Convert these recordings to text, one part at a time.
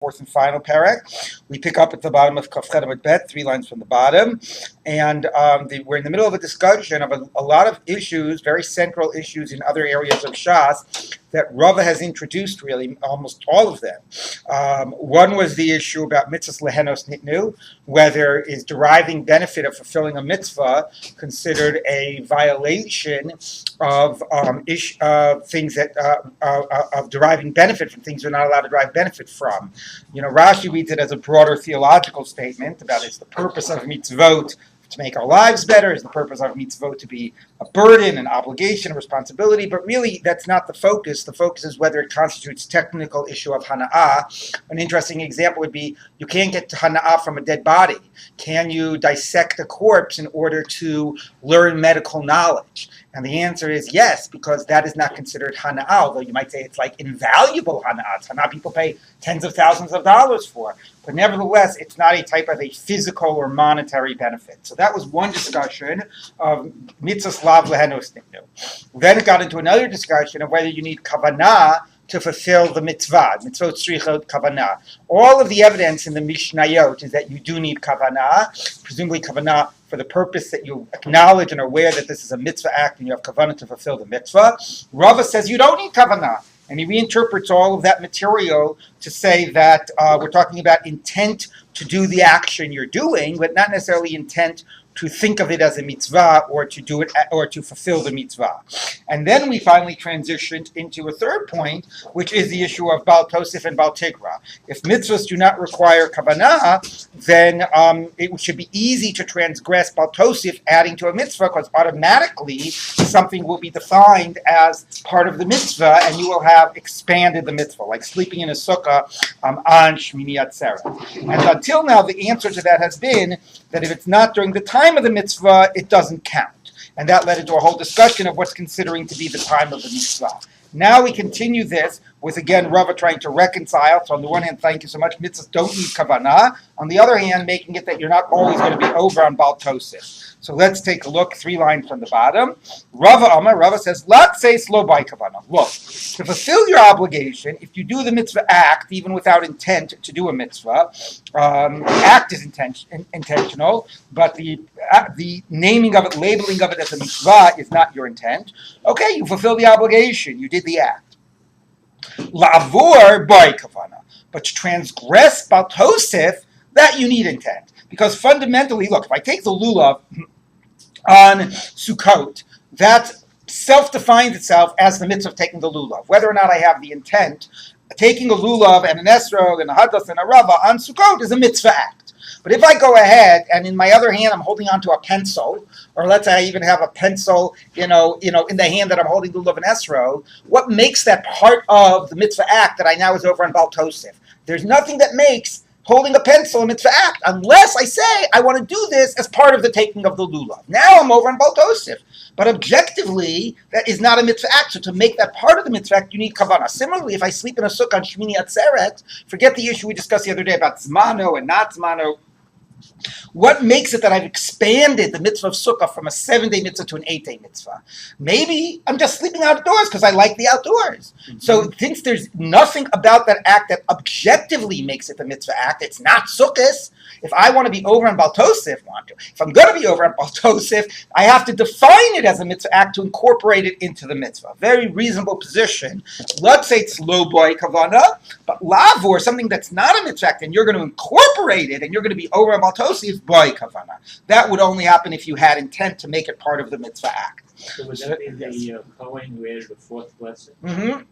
fourth and final parak. We pick up at the bottom of Kaf Chet Amud Bet, 3 lines from the bottom, and we're in the middle of a discussion of a lot of issues, very central issues in other areas of Shas that Rava has introduced, really, almost all of them. One was the issue about mitzvahs lehenos nitnu, whether is deriving benefit of fulfilling a mitzvah considered a violation of things that of deriving benefit from things you're not allowed to derive benefit from. Rashi reads it as a broader theological statement about it's the purpose of mitzvot to make our lives better, is the purpose of mitzvot to be a burden, an obligation, a responsibility, but really that's not the focus. The focus is whether it constitutes technical issue of hana'ah. An interesting example would be you can't get to hana'ah from a dead body. Can you dissect a corpse in order to learn medical knowledge? And the answer is yes, because that is not considered hana'ah, although you might say it's like invaluable hana'ah. It's hana'ah people pay tens of thousands of dollars for. But nevertheless, it's not a type of a physical or monetary benefit. So that was one discussion of mitzvahs lav lehenos nitnu. Then it got into another discussion of whether you need kavanah to fulfill the mitzvah, mitzvot tzrichot kavanah. All of the evidence in the Mishnayot is that you do need kavanah, presumably kavanah for the purpose that you acknowledge and are aware that this is a mitzvah act and you have kavanah to fulfill the mitzvah. Rava says you don't need kavanah. And he reinterprets all of that material to say that we're talking about intent to do the action you're doing, but not necessarily intent to think of it as a mitzvah or to do it or to fulfill the mitzvah. And then we finally transitioned into a third point, which is the issue of Baal Tosif and Baal Tigra. If mitzvahs do not require kavanah, then it should be easy to transgress Baal Tosif adding to a mitzvah, because automatically something will be defined as part of the mitzvah and you will have expanded the mitzvah, like sleeping in a sukkah on Shmini Atzeret. And until now, the answer to that has been that if it's not during the time of the mitzvah, it doesn't count. And that led into a whole discussion of what's considering to be the time of the mitzvah. Now we continue this with, again, Rava trying to reconcile. So on the one hand, thank you so much, mitzvahs don't need kavanah. On the other hand, making it that you're not always going to be over on Baal Tosif. So let's take a look, 3 lines from the bottom. Rava says, let's say slow by kavanah. Look, to fulfill your obligation, if you do the mitzvah act, even without intent to do a mitzvah, act is intentional, but the naming of it, labeling of it as a mitzvah is not your intent. Okay, you fulfill the obligation, you did the act. La'avur by kavanah. But to transgress Baal Tosif, that you need intent. Because fundamentally, look, if I take the lulav on Sukkot, that self-defines itself as the mitzvah of taking the lulav. Whether or not I have the intent, taking a lulav and an esrog and a hadas and a rava on Sukkot is a mitzvah act. But if I go ahead and in my other hand I'm holding onto a pencil, or let's say I even have a pencil, in the hand that I'm holding the lulav and esrog, what makes that part of the mitzvah act that I now is over on Baal Tosif? There's nothing that makes holding a pencil a mitzvah act, unless I say I want to do this as part of the taking of the lulav. Now I'm over on Baal Tosif. But objectively, that is not a mitzvah act. So to make that part of the mitzvah act, you need kavanah. Similarly, if I sleep in a sukkah on Shmini Atzeret, forget the issue we discussed the other day about zmano and not zmano. What makes it that I've expanded the mitzvah of sukkah from a 7-day mitzvah to an 8-day mitzvah? Maybe I'm just sleeping outdoors because I like the outdoors. Mm-hmm. So since there's nothing about that act that objectively makes it a mitzvah act, it's not sukkahs. If I want to be over on Baal Tosif, if I'm going to be over on Baal Tosif, I have to define it as a mitzvah act to incorporate it into the mitzvah. Very reasonable position. Let's say it's low boy kavanah, but lavor, something that's not a mitzvah act, and you're going to incorporate it, and you're going to be over on Baal Tosif, boy kavanah. That would only happen if you had intent to make it part of the mitzvah act. So would that be the Kohen who added the 4th blessing? Mm-hmm.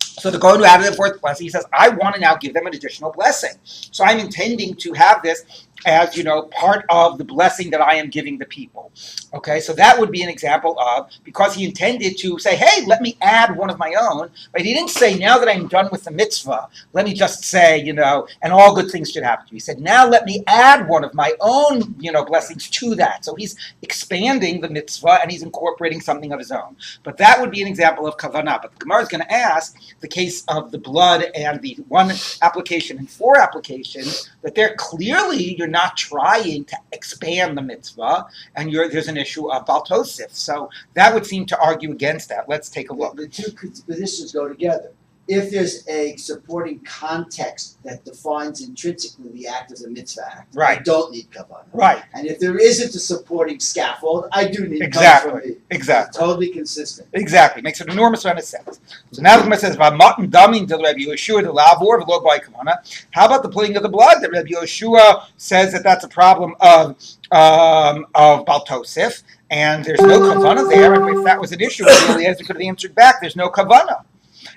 So the Kohen who added the 4th blessing, he says, I want to now give them an additional blessing. So I'm intending to have this as, part of the blessing that I am giving the people. Okay, so that would be an example of, because he intended to say, hey, let me add one of my own, but he didn't say, now that I'm done with the mitzvah, let me just say, and all good things should happen to you. He said, now let me add one of my own, blessings to that. So he's expanding the mitzvah and he's incorporating something of his own. But that would be an example of kavanah. But the Gemara is going to ask, the case of the blood and the 1 application and 4 applications, that they're clearly, you're not trying to expand the mitzvah, and there's an issue of Baal Tosif. So that would seem to argue against that. Let's take a look. The two positions go together. if there's a supporting context that defines intrinsically the act as a mitzvah act, I Right. don't need kavanah. Right. And if there isn't a supporting scaffold, I do need Exactly. Exactly. Totally consistent. Exactly. Makes an enormous amount of sense. So now the Gemara says, "V'matan damin del Rabbi Yehoshua de lavor v'lo by kavana." How about the pulling of the blood? That Rabbi Yehoshua says that that's a problem of Baltosif, and there's no kavana there. And if that was an issue, Rabbi Eliezer could have answered back, "There's no kavana."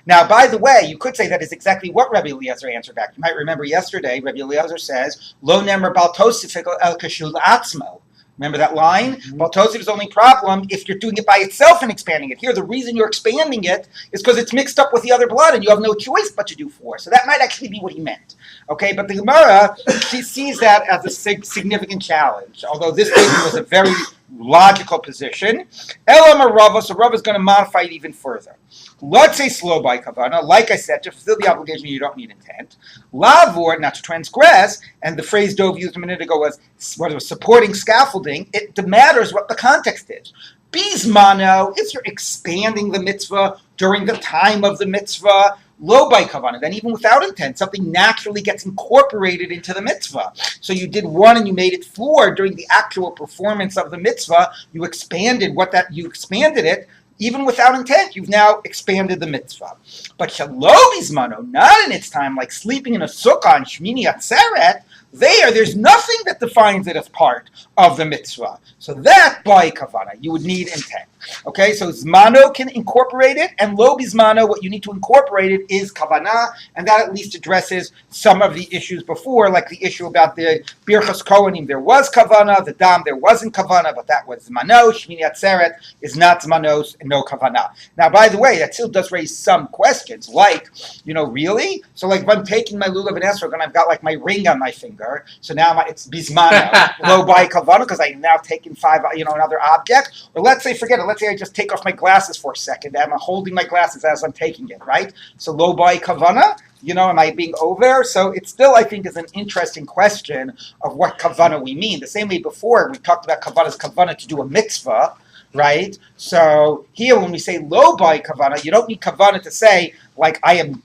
Now, by the way, you could say that is exactly what Rabbi Eliezer answered back. You might remember yesterday, Rabbi Eliezer says, "Lo nemer Baltosif el kashul atzmo." Remember that line? Baltosif is the only problem if you're doing it by itself and expanding it. Here, the reason you're expanding it is because it's mixed up with the other blood and you have no choice but to do four. So that might actually be what he meant. Okay, but the Gemara, she sees that as a significant challenge, although this statement was a very logical position. Elam or Rava, so Rava is going to modify it even further. Let's say slow by kavana. Like I said, to fulfill the obligation, you don't need intent. Lavor, not to transgress, and the phrase Dov used a minute ago was supporting scaffolding. It matters what the context is. Bismano, if you're expanding the mitzvah during the time of the mitzvah, low by kavana, then even without intent, something naturally gets incorporated into the mitzvah. So you did one and you made it four during the actual performance of the mitzvah. You expanded it. Even without intent, you've now expanded the mitzvah. But shalo bismano, not in its time, like sleeping in a sukkah on Shmini Atzeret, there's nothing that defines it as part of the mitzvah. So that by kavana, you would need intent. Okay, so zmano can incorporate it, and lo bismano, what you need to incorporate it is kavana, and that at least addresses some of the issues before, like the issue about the birchas kohanim. There was kavana, the dam there wasn't kavana, but that was zmano. Shmini Atzeret is not zmanos and no kavana. Now, by the way, that still does raise some questions, like, really? So, like, if I'm taking my lulav and esrog and I've got like my ring on my finger, so now it's bismano, lo by kavana, because I've now taken five, another object. Or let's say, forget it. Let's say I just take off my glasses for a second and I'm holding my glasses as I'm taking it, right? So lo by kavana, am I being over? So it still, I think, is an interesting question of what kavana we mean. The same way before we talked about kavana to do a mitzvah, right? So here when we say lo by kavana, you don't need kavana to say, like, I am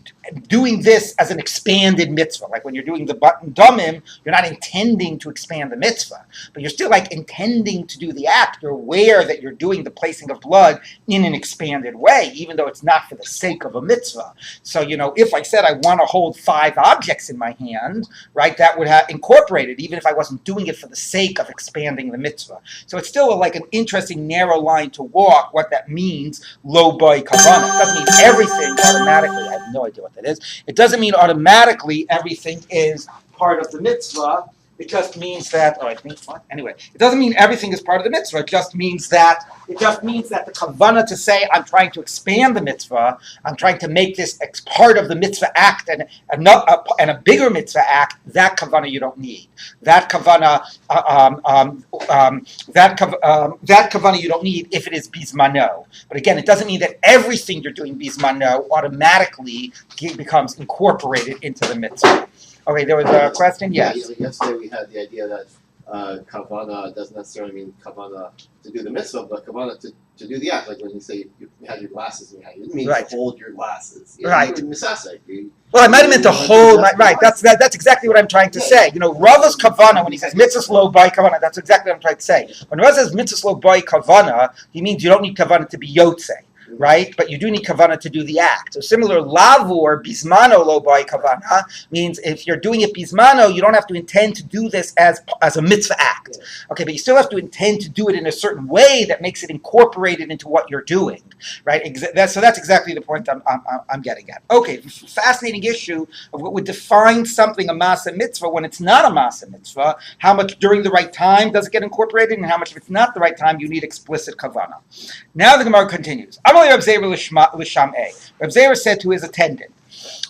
doing this as an expanded mitzvah. Like when you're doing the button dumim, you're not intending to expand the mitzvah, but you're still like intending to do the act. You're aware that you're doing the placing of blood in an expanded way, even though it's not for the sake of a mitzvah. So, if I said I want to hold 5 objects in my hand, right, that would have incorporated, even if I wasn't doing it for the sake of expanding the mitzvah. So it's still like an interesting narrow line to walk, what that means, lo by kavanah. It doesn't mean everything automatically. I have no idea what that is. It doesn't mean automatically everything is part of the mitzvah. It just means that, anyway, it doesn't mean everything is part of the mitzvah. It just means that the kavanah to say, I'm trying to expand the mitzvah, I'm trying to make this part of the mitzvah act and a bigger mitzvah act, that kavanah you don't need. That kavanah you don't need if it is bismano. But again, it doesn't mean that everything you're doing bismano automatically becomes incorporated into the mitzvah. Okay, there was a question? Yes. Yesterday we had the idea that kavana doesn't necessarily mean kavana to do the mitzvah, but kavana to do the act. Like when you say you had your glasses in your hand, it means to hold your glasses. Right. Well, I might have meant to hold my, right, that's exactly what I'm trying to say. Rava's kavana, when he says mitzvah lo by kavana, that's exactly what I'm trying to say. When Rav says mitzvah lo by kavana, he means you don't need kavana to be yotze. Right, but you do need kavana to do the act. So similar, lavur bismano lo by kavana means if you're doing it bismano, you don't have to intend to do this as a mitzvah act. Okay, but you still have to intend to do it in a certain way that makes it incorporated into what you're doing. Right, so that's exactly the point I'm getting at. Okay, fascinating issue of what would define something a masa mitzvah when it's not a masa mitzvah. How much during the right time does it get incorporated, and how much if it's not the right time you need explicit kavana. Now the Gemara continues. Reb Zera said to his attendant,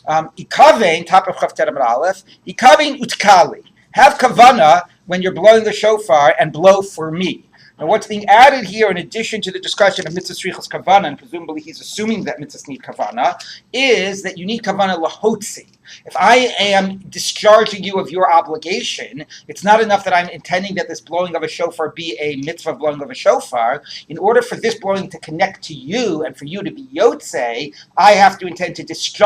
Ikavein, top of Chavtet Amud Aleph, Ikavein utkali. Have kavana when you're blowing the shofar and blow for me. Now what's being added here, in addition to the discussion of mitzvah strichas kavana, and presumably he's assuming that mitzvahs need kavana, is that you need kavana lahotzi. If I am discharging you of your obligation, it's not enough that I'm intending that this blowing of a shofar be a mitzvah blowing of a shofar. In order for this blowing to connect to you and for you to be yotzei, I have to intend to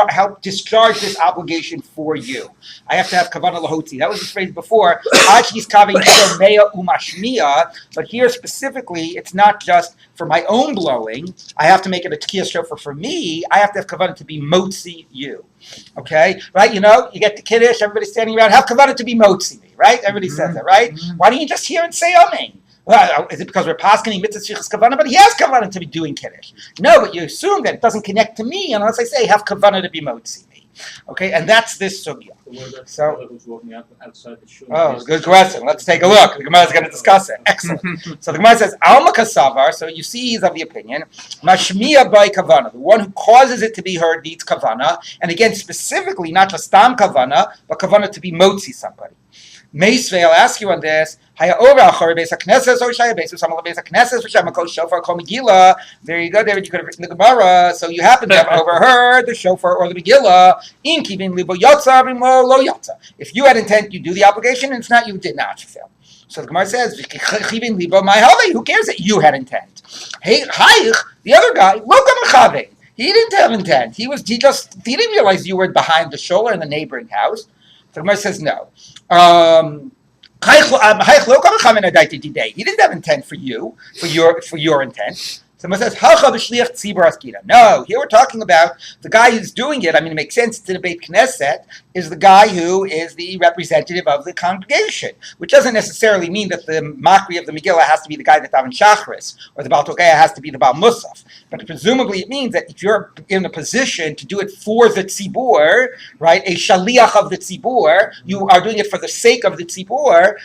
help discharge this obligation for you. I have to have kavanah lahotzi. That was the phrase before. Achis kaveh shomea umashmiya. But here specifically, it's not just for my own blowing. I have to make it a tkiyah shofar for me. I have to have kavanah to be motzi you. Okay, right? You know, you get the kiddush, everybody's standing around. Have kavanah to be motzi me, right? Everybody says that, right? Why don't you just hear and say amen? Well, is it because we're paskening mitzvah shlichus kavanah? But he has kavanah to be doing kiddush. No, but you assume that it doesn't connect to me unless I say have kavanah to be motzi me. Okay, and that's this sugya. So, good question. Let's take a look. The Gemara is going to discuss it. Excellent. So the Gemara says, Alma kasavar. So you see, he's of the opinion, mashmiya by kavana. The one who causes it to be heard needs kavana, and again, specifically, not just tam kavana, but kavana to be motzi somebody. Meisvei, I'll ask you on this. There you go, David. You could have written the Gemara, so you happen to have overheard the shofar or the Megillah. If you had intent, you do the obligation, and if not, you did not fulfill. So the Gemara says, who cares that you had intent? Hey, the other guy, he didn't have intent. He didn't realize you were behind the shoulder in the neighboring house. The Gemara says no. He didn't have intent for you, for your intent. Someone says, no, here we're talking about the guy who's doing it. I mean, it makes sense to the Beit Knesset is the guy who is the representative of the congregation, which doesn't necessarily mean that the Makri of the Megillah has to be the guy that daven Shachris, or the Baal Tokea has to be the Baal Musaf. But presumably it means that if you're in a position to do it for the tzibur, right, a shaliach of the tzibur, you are doing it for the sake of the tzibur,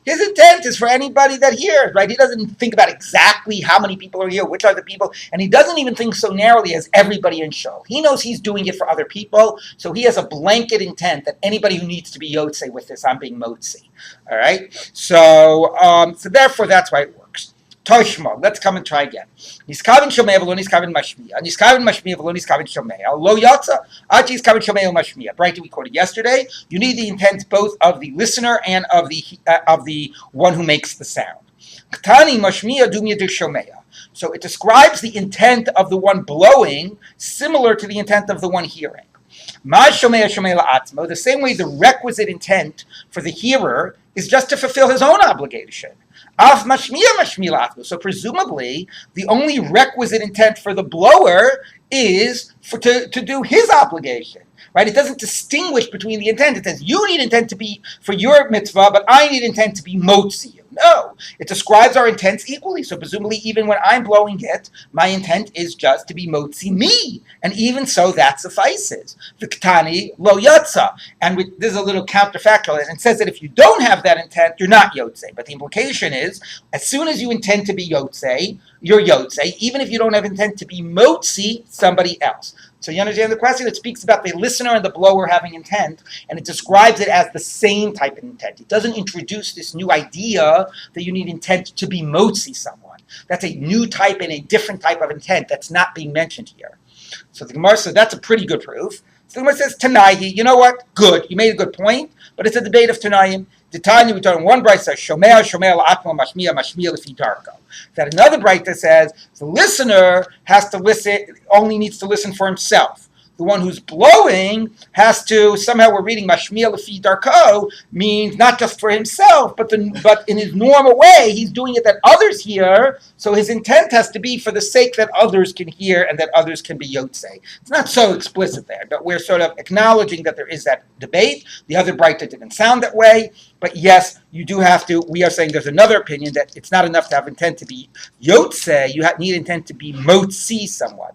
his intent is for anybody that hears, right? He doesn't think about exactly how many people are here, which are the people, and he doesn't even think so narrowly as everybody in Shul. He knows he's doing it for other people, so he has a blanket intent that anybody who needs to be yotzei with this, I'm being motzi. All right? So therefore, that's why it works. Toshma, let's come and try again. Niskavin shomei v'lo niskavin mashmiya. Niskavin mashmiya v'lo niskavin shomei. Lo yatsa, achi niskavin shomei mashmiya. Right, we quoted yesterday. You need the intent both of the listener and of the one who makes the sound. Ktani mashmiya dumya d'shomeya. So it describes the intent of the one blowing, similar to the intent of the one hearing. The same way the requisite intent for the hearer is just to fulfill his own obligation. So presumably, the only requisite intent for the blower is to do his obligation. Right? It doesn't distinguish between the intent. It says, you need intent to be for your mitzvah, but I need intent to be motzi you. No. It describes our intents equally. So presumably, even when I'm blowing it, my intent is just to be motzi me. And even so, that suffices. V'ktani lo yatsa. And there's a little counterfactual. And it says that if you don't have that intent, you're not yotzei. But the implication is, as soon as you intend to be yotzei, you're yotzei, even if you don't have intent to be motzi somebody else. So you understand the question? It speaks about the listener and the blower having intent, and it describes it as the same type of intent. It doesn't introduce this new idea that you need intent to be motzi someone. That's a new type and a different type of intent that's not being mentioned here. So the Gemara says that's a pretty good proof. So the Gemara says, Tanaihi, you know what? Good. You made a good point, but it's a debate of Tanaim. The Tanya we talk one bright says Shomea la'atmo mashmiya lefi darko. That another bright that says the listener has to listen, only needs to listen for himself. The one who's blowing has to, somehow we're reading mashmiya lefi darko, means not just for himself, but in his normal way, he's doing it that others hear, so his intent has to be for the sake that others can hear and that others can be yotzei. It's not so explicit there, but we're sort of acknowledging that there is that debate. The other bright that didn't sound that way, but yes, you do have to, we are saying there's another opinion that it's not enough to have intent to be yotzei, you need intent to be motzi someone.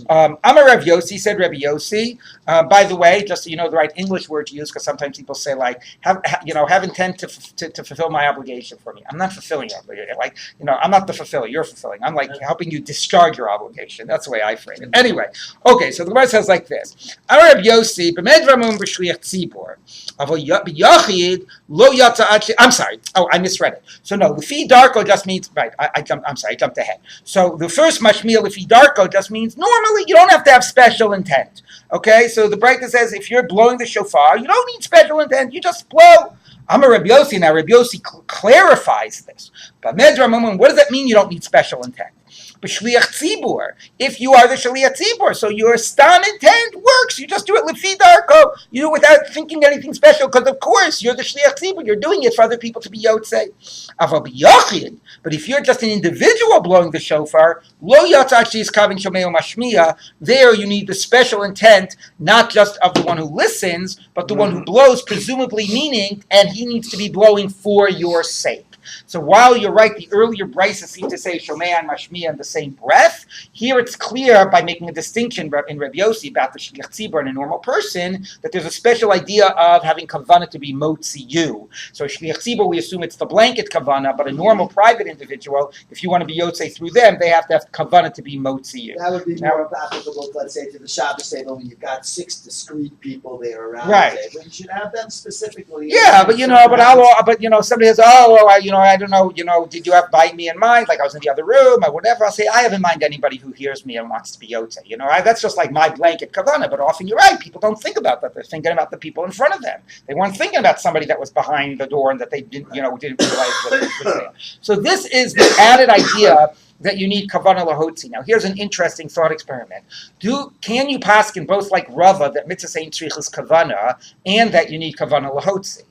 Amar Rav Yossi, said Rabbi Yossi, by the way, just so you know the right English word to use, because sometimes people say like, have intent to fulfill my obligation for me. I'm not fulfilling your obligation. Like, I'm not the fulfiller, you're fulfilling. I'm like helping you discharge your obligation. That's the way I frame it. Anyway, okay, so the Gemara says like this. Amar Rav Yossi, b'med ramum b'shliach tzibur. I'm sorry. Oh, I misread it. So no, lefi darko just means right. I jumped ahead. So the first mashmiya lefi darko just means normally you don't have to have special intent. Okay, so the Breita says if you're blowing the shofar, you don't need special intent. You just blow. I'm a Rabbi Yossi now. Rabbi Yossi clarifies this. But Medra, what does that mean? You don't need special intent. B'shliach tzibur, if you are the shliach tzibur, so your stam intent works. You just do it lefi darko. You do it without thinking anything special, because of course you're the shliach tzibur. You're doing it for other people to be yotzei. Aval b'yachid, but if you're just an individual blowing the shofar, lo yatzach she's kavin shomei mashmiya. There you need the special intent, not just of the one who listens, but the one who blows, presumably meaning, and he needs to be blowing for your sake. So while you're right, the earlier Brisa seem to say Shomei and Mashmiya in the same breath. Here it's clear by making a distinction in Rabbi Yossi about the Shliach Tzibur and a normal person that there's a special idea of having kavanah to be motzi you. So Shliach Tzibur, we assume it's the blanket kavanah, but a normal private individual, if you want to be yotzei through them, they have to have kavanah to be motzi you. That would be more applicable, let's say, to the Shabbos table when you've got 6 discrete people there around Right. the table. You should have them specifically. Yeah, but somebody says, I don't know, did you have by me in mind? Like I was in the other room or whatever. I'll say, I have in mind anybody who hears me and wants to be yotzei. That's just like my blanket kavanah. But often you're right. People don't think about that. They're thinking about the people in front of them. They weren't thinking about somebody that was behind the door and that they didn't realize was there. So this is the added idea that you need kavanah lahotzi. Now, here's an interesting thought experiment. Can you paskin both like Rava that mitzvah ein tzrichas kavanah and that you need kavanah lahotzi?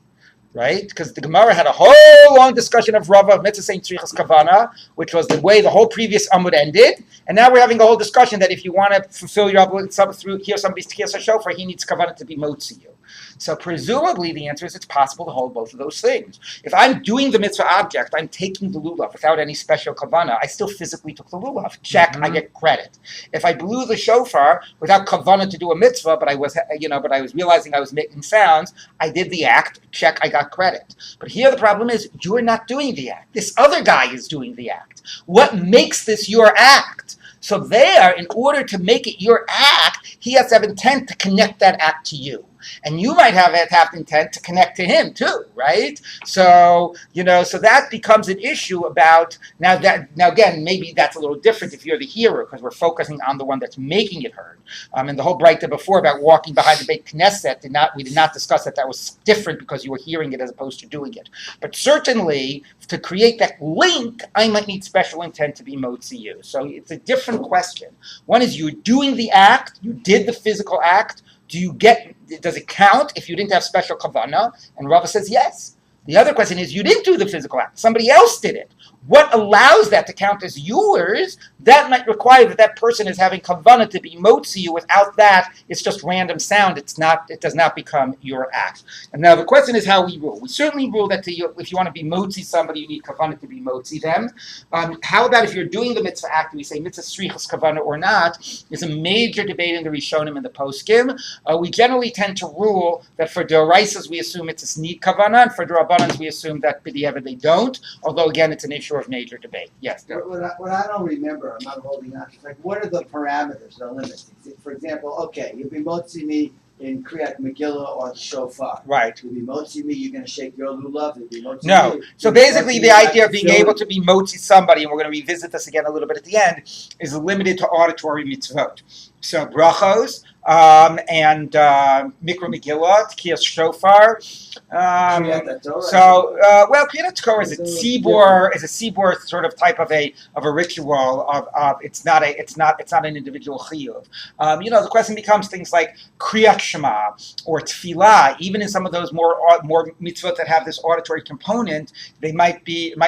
Right? Because the Gemara had a whole long discussion of Rava, mitzvah ein tzrichas kavanah, which was the way the whole previous Amud ended. And now we're having a whole discussion that if you want to fulfill your obligation through hear somebody's tikiyas shofar, he needs kavanah to be motzi you. So presumably the answer is it's possible to hold both of those things. If I'm doing the mitzvah object, I'm taking the lulav without any special kavanah, I still physically took the lulav. Check, I get credit. If I blew the shofar without kavanah to do a mitzvah, but I was realizing I was making sounds, I did the act. Check, I got credit. But here the problem is you're not doing the act. This other guy is doing the act. What makes this your act? So there, in order to make it your act, he has to have intent to connect that act to you. And you might have intent to connect to him too, right? So, so that becomes an issue about, now again, maybe that's a little different if you're the hearer, because we're focusing on the one that's making it heard. And the whole Breita before about walking behind the Beit Knesset, we did not discuss that was different because you were hearing it as opposed to doing it. But certainly, to create that link, I might need special intent to be motzi you. So it's a different question. One is you're doing the act, you did the physical act, does it count if you didn't have special kavanah? And Rava says yes. The other question is, you didn't do the physical act. Somebody else did it. What allows that to count as yours, that might require that person is having kavanah to be motzi you. Without that, it's just random sound. It does not become your act. And now the question is how we rule. We certainly rule that if you want to be motzi somebody, you need kavanah to be motzi them. How about if you're doing the mitzvah act, we say mitzvah strichas kavanah or not, is a major debate in the Rishonim and the Poskim. We generally tend to rule that for Doraisas we assume it's a need kavanah, and for Rabbanans we assume that b'diavad they don't, although again it's an issue of major debate. Yes. What I don't remember, I'm not holding on. It's like, what are the parameters, the limits? For example, okay, you'll be motzi me in Kriyat Megillah or the shofar. Right. You'll be motzi me, you're going to shake your lulav. You'll be motzi No. me. So basically the idea of being able to be motzi somebody, and we're going to revisit this again a little bit at the end, is limited to auditory mitzvot. So brachos, and Mikra Megillah, Tkiyas Shofar. Kriyat Torah is a tzibur sort of type of a ritual of it's not an individual chiyuv. The question becomes things like Kriyat Shema or Tefillah. Even in some of those more mitzvot that have this auditory component, they might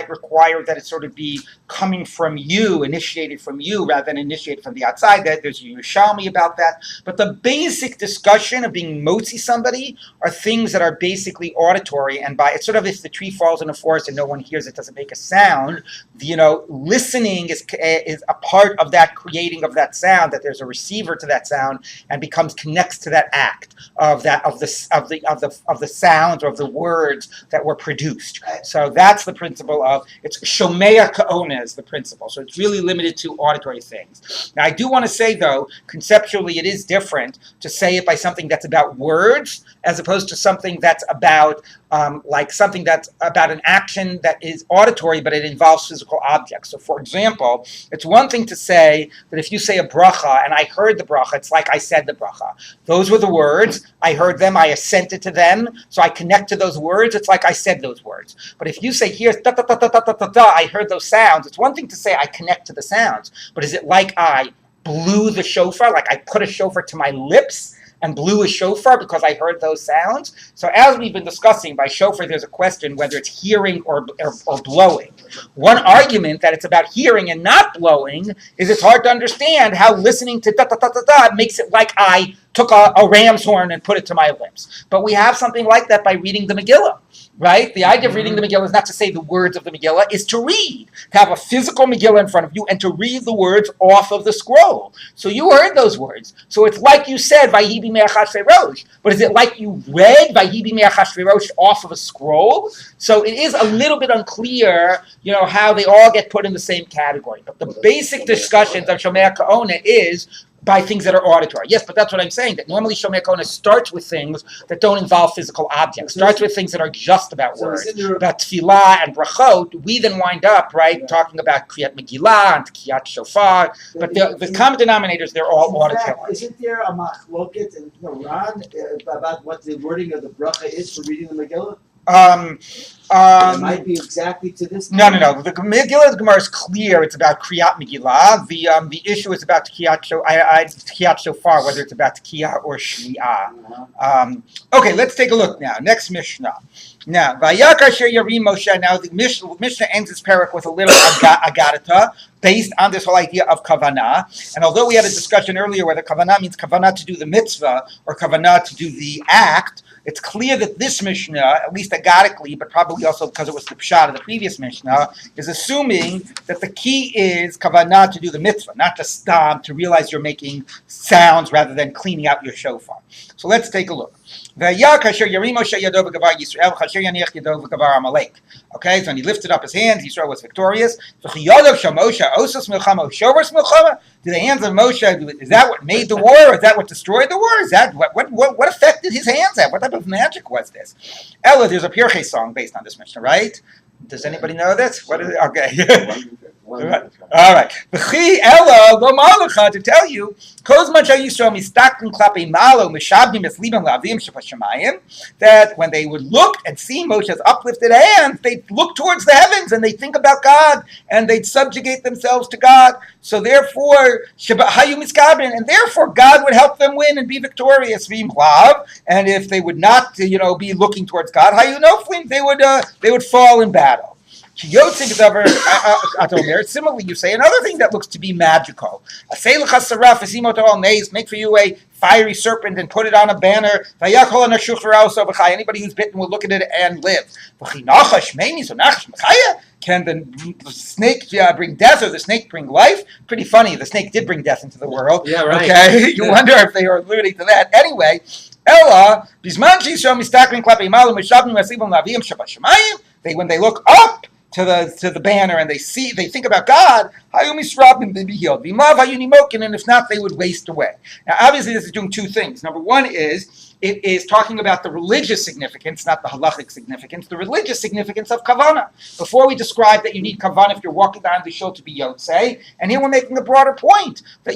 require that it sort of be coming from you, initiated from you, rather than initiated from the outside. There's a Yerushalmi about that. But the basic discussion of being motzi somebody are things that are basically auditory, and it's sort of if the tree falls in a forest and no one hears it, doesn't make a sound. Listening is a part of that creating of that sound, that there's a receiver to that sound and connects to that act. act of the sounds or of the words that were produced. So that's the principle of it's shomea ka'ona is the principle. So it's really limited to auditory things. Now I do want to say though, conceptually it is different to say it by something that's about words as opposed to something that's about like something that's about an action that is auditory, but it involves physical objects. So for example, it's one thing to say that if you say a bracha and I heard the bracha, it's like I said the bracha. Those were the words, I heard them, I assented to them, so I connect to those words, it's like I said those words. But if you say here's da da da da da da da da, I heard those sounds, it's one thing to say I connect to the sounds, but is it like I blew the shofar, like I put a shofar to my lips and blew a shofar because I heard those sounds? So as we've been discussing, by shofar there's a question whether it's hearing or blowing. One argument that it's about hearing and not blowing is it's hard to understand how listening to da-da-da-da-da makes it like I took a ram's horn and put it to my lips. But we have something like that by reading the Megillah, right? The idea of reading the Megillah is not to say the words of the Megillah, is to read, to have a physical Megillah in front of you and to read the words off of the scroll. So you heard those words. So it's like you said, Vayhi b'mei Rosh, but is it like you read Vayhi b'mei Rosh off of a scroll? So it is a little bit unclear, how they all get put in the same category. But the basic discussions of Shomea Ka'ona is by things that are auditory. Yes, but that's what I'm saying, that normally Shomea Ka'ona starts with things that don't involve physical objects, starts with things that are just about words, about tefillah and brachot. We then wind up, talking about Kriyat Megillah and Kriyat Shofar, but the common denominators, they're all auditory. Isn't there a machloket in Quran about what the wording of the bracha is for reading the Megillah? It might be exactly to this. No. The Megillah, the Gemara is clear. It's about Kriyat Megillah. The issue is about Kriyat Shofar, whether it's about Kriyat or Shmi'ah. Okay, let's take a look now. Next Mishnah. Now, Vayak Asher Yarim Moshe. Now, the Mishnah ends its parak with a little agadata based on this whole idea of kavanah. And although we had a discussion earlier whether kavanah means kavanah to do the mitzvah or kavanah to do the act, it's clear that this Mishnah, at least agadically, but probably also because it was the pshat of the previous Mishnah, is assuming that the key is kavanah to do the mitzvah, not just to realize you're making sounds rather than cleaning out your shofar. So let's take a look. Okay, so when he lifted up his hands, Yisrael was victorious. Do the hands of Moshe, is that what made the war, or is that what destroyed the war? Is that what effect did his hands have? What type of magic was this? Ella, there's a Pirkei song based on this Mishnah, right? Does anybody know this? What is it? Okay. All right. To tell you, that when they would look and see Moshe's uplifted hands, they'd look towards the heavens and they'd think about God and they'd subjugate themselves to God. So therefore, and therefore God would help them win and be victorious. And if they would not, be looking towards God, they would fall in battle. Similarly, you say another thing that looks to be magical. Make for you a fiery serpent and put it on a banner. Anybody who's bitten will look at it and live. Can the snake bring death or the snake bring life? Pretty funny. The snake did bring death into the world. Yeah, right. Okay, you wonder if they are alluding to that. Anyway, Ella, when they look up to the banner and they think about God, they be healed. And if not, they would waste away. Now, obviously, this is doing two things. Number one is it is talking about the religious significance, not the halachic significance, the religious significance of kavanah. Before we described that you need kavanah if you're walking down the shul to be yotzei, and here we're making a broader point that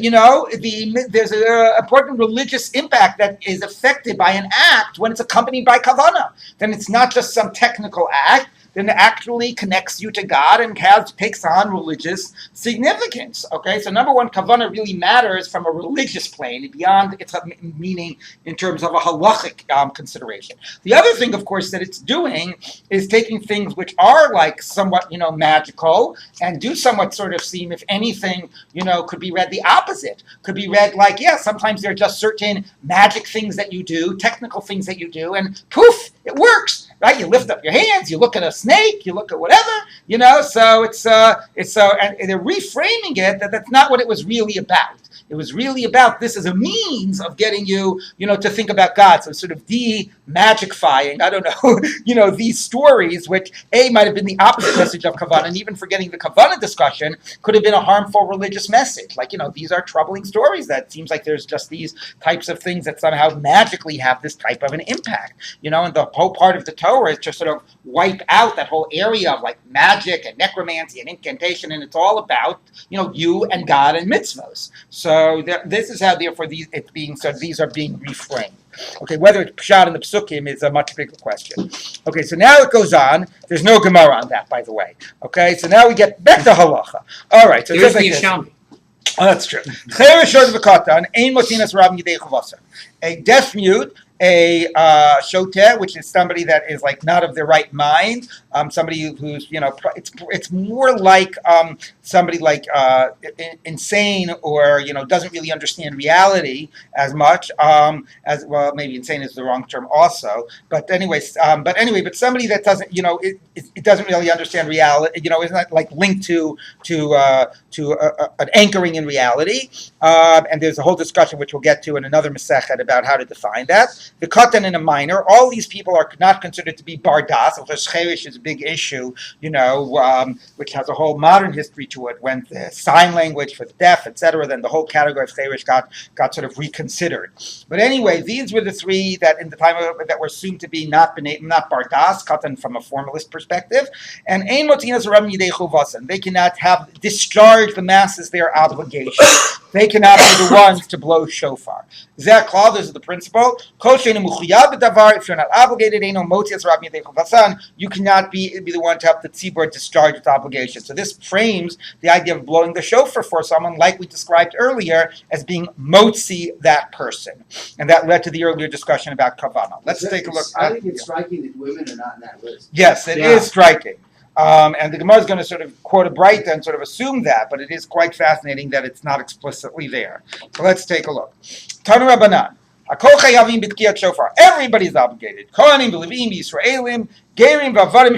there's an important religious impact that is affected by an act when it's accompanied by kavanah. Then it's not just some technical act. Then it actually connects you to God and takes on religious significance. Okay, so number one, kavanah really matters from a religious plane beyond its meaning in terms of a halachic consideration. The other thing, of course, that it's doing is taking things which are like somewhat, magical and do somewhat sort of seem, if anything, could be read the opposite. Could be read like, sometimes there are just certain magic things that you do, technical things that you do, and poof, it works. Right, you lift up your hands, you look at a snake, you look at whatever, so and they're reframing it that that's not what it was really about. It was really about this as a means of getting you, to think about God. So sort of de-magicifying, I don't know, these stories, which might have been the opposite message of Kavanah, and even forgetting the Kavanah discussion, could have been a harmful religious message. Like, these are troubling stories that seems like there's just these types of things that somehow magically have this type of an impact, and the whole part of the Torah is to sort of wipe out that whole area of like magic and necromancy and incantation, and it's all about, you and God and mitzvos. So this is how, therefore, these are being reframed. Okay, whether it's pshat in the psukim is a much bigger question. Okay, so now it goes on. There's no Gemara on that, by the way. Okay, so now we get back to halacha. All right, so There's the Yomi. Oh, that's true. A deaf mute, a shoteh, which is somebody that is like not of their right mind, somebody who's it's more like somebody like insane, or doesn't really understand reality as much as well. Maybe insane is the wrong term also, but anyways, but somebody that doesn't it doesn't really understand reality, is not like linked to an anchoring in reality, and there's a whole discussion which we'll get to in another Masechet about how to define that. The katan and a minor, all these people are not considered to be bardas. Cherish is a big issue, which has a whole modern history to it. When the sign language for the deaf, etc., then the whole category of cherish got sort of reconsidered. But anyway, these were the three that in the time that were assumed to be not bardas, katan from a formalist perspective, and ein motinas ram yidei chuvasan. They cannot have discharge the masses their obligation. They cannot be the ones to blow shofar. Zeh klal, this is the principle. If you're not obligated, you cannot be the one to help the tzibur discharge its obligation. So this frames the idea of blowing the shofar for someone, like we described earlier, as being motzi that person. And that led to the earlier discussion about kavanah. Let's take a look. I think it's striking that women are not in that list. Yes, it is striking. And the Gemara is going to sort of quote a Breita and sort of assume that, but it is quite fascinating that it's not explicitly there. So let's take a look. Tanu Rabbanan. Everybody's obligated. Kohanim, Levim, Yisraelim, Gerim, Vavarim,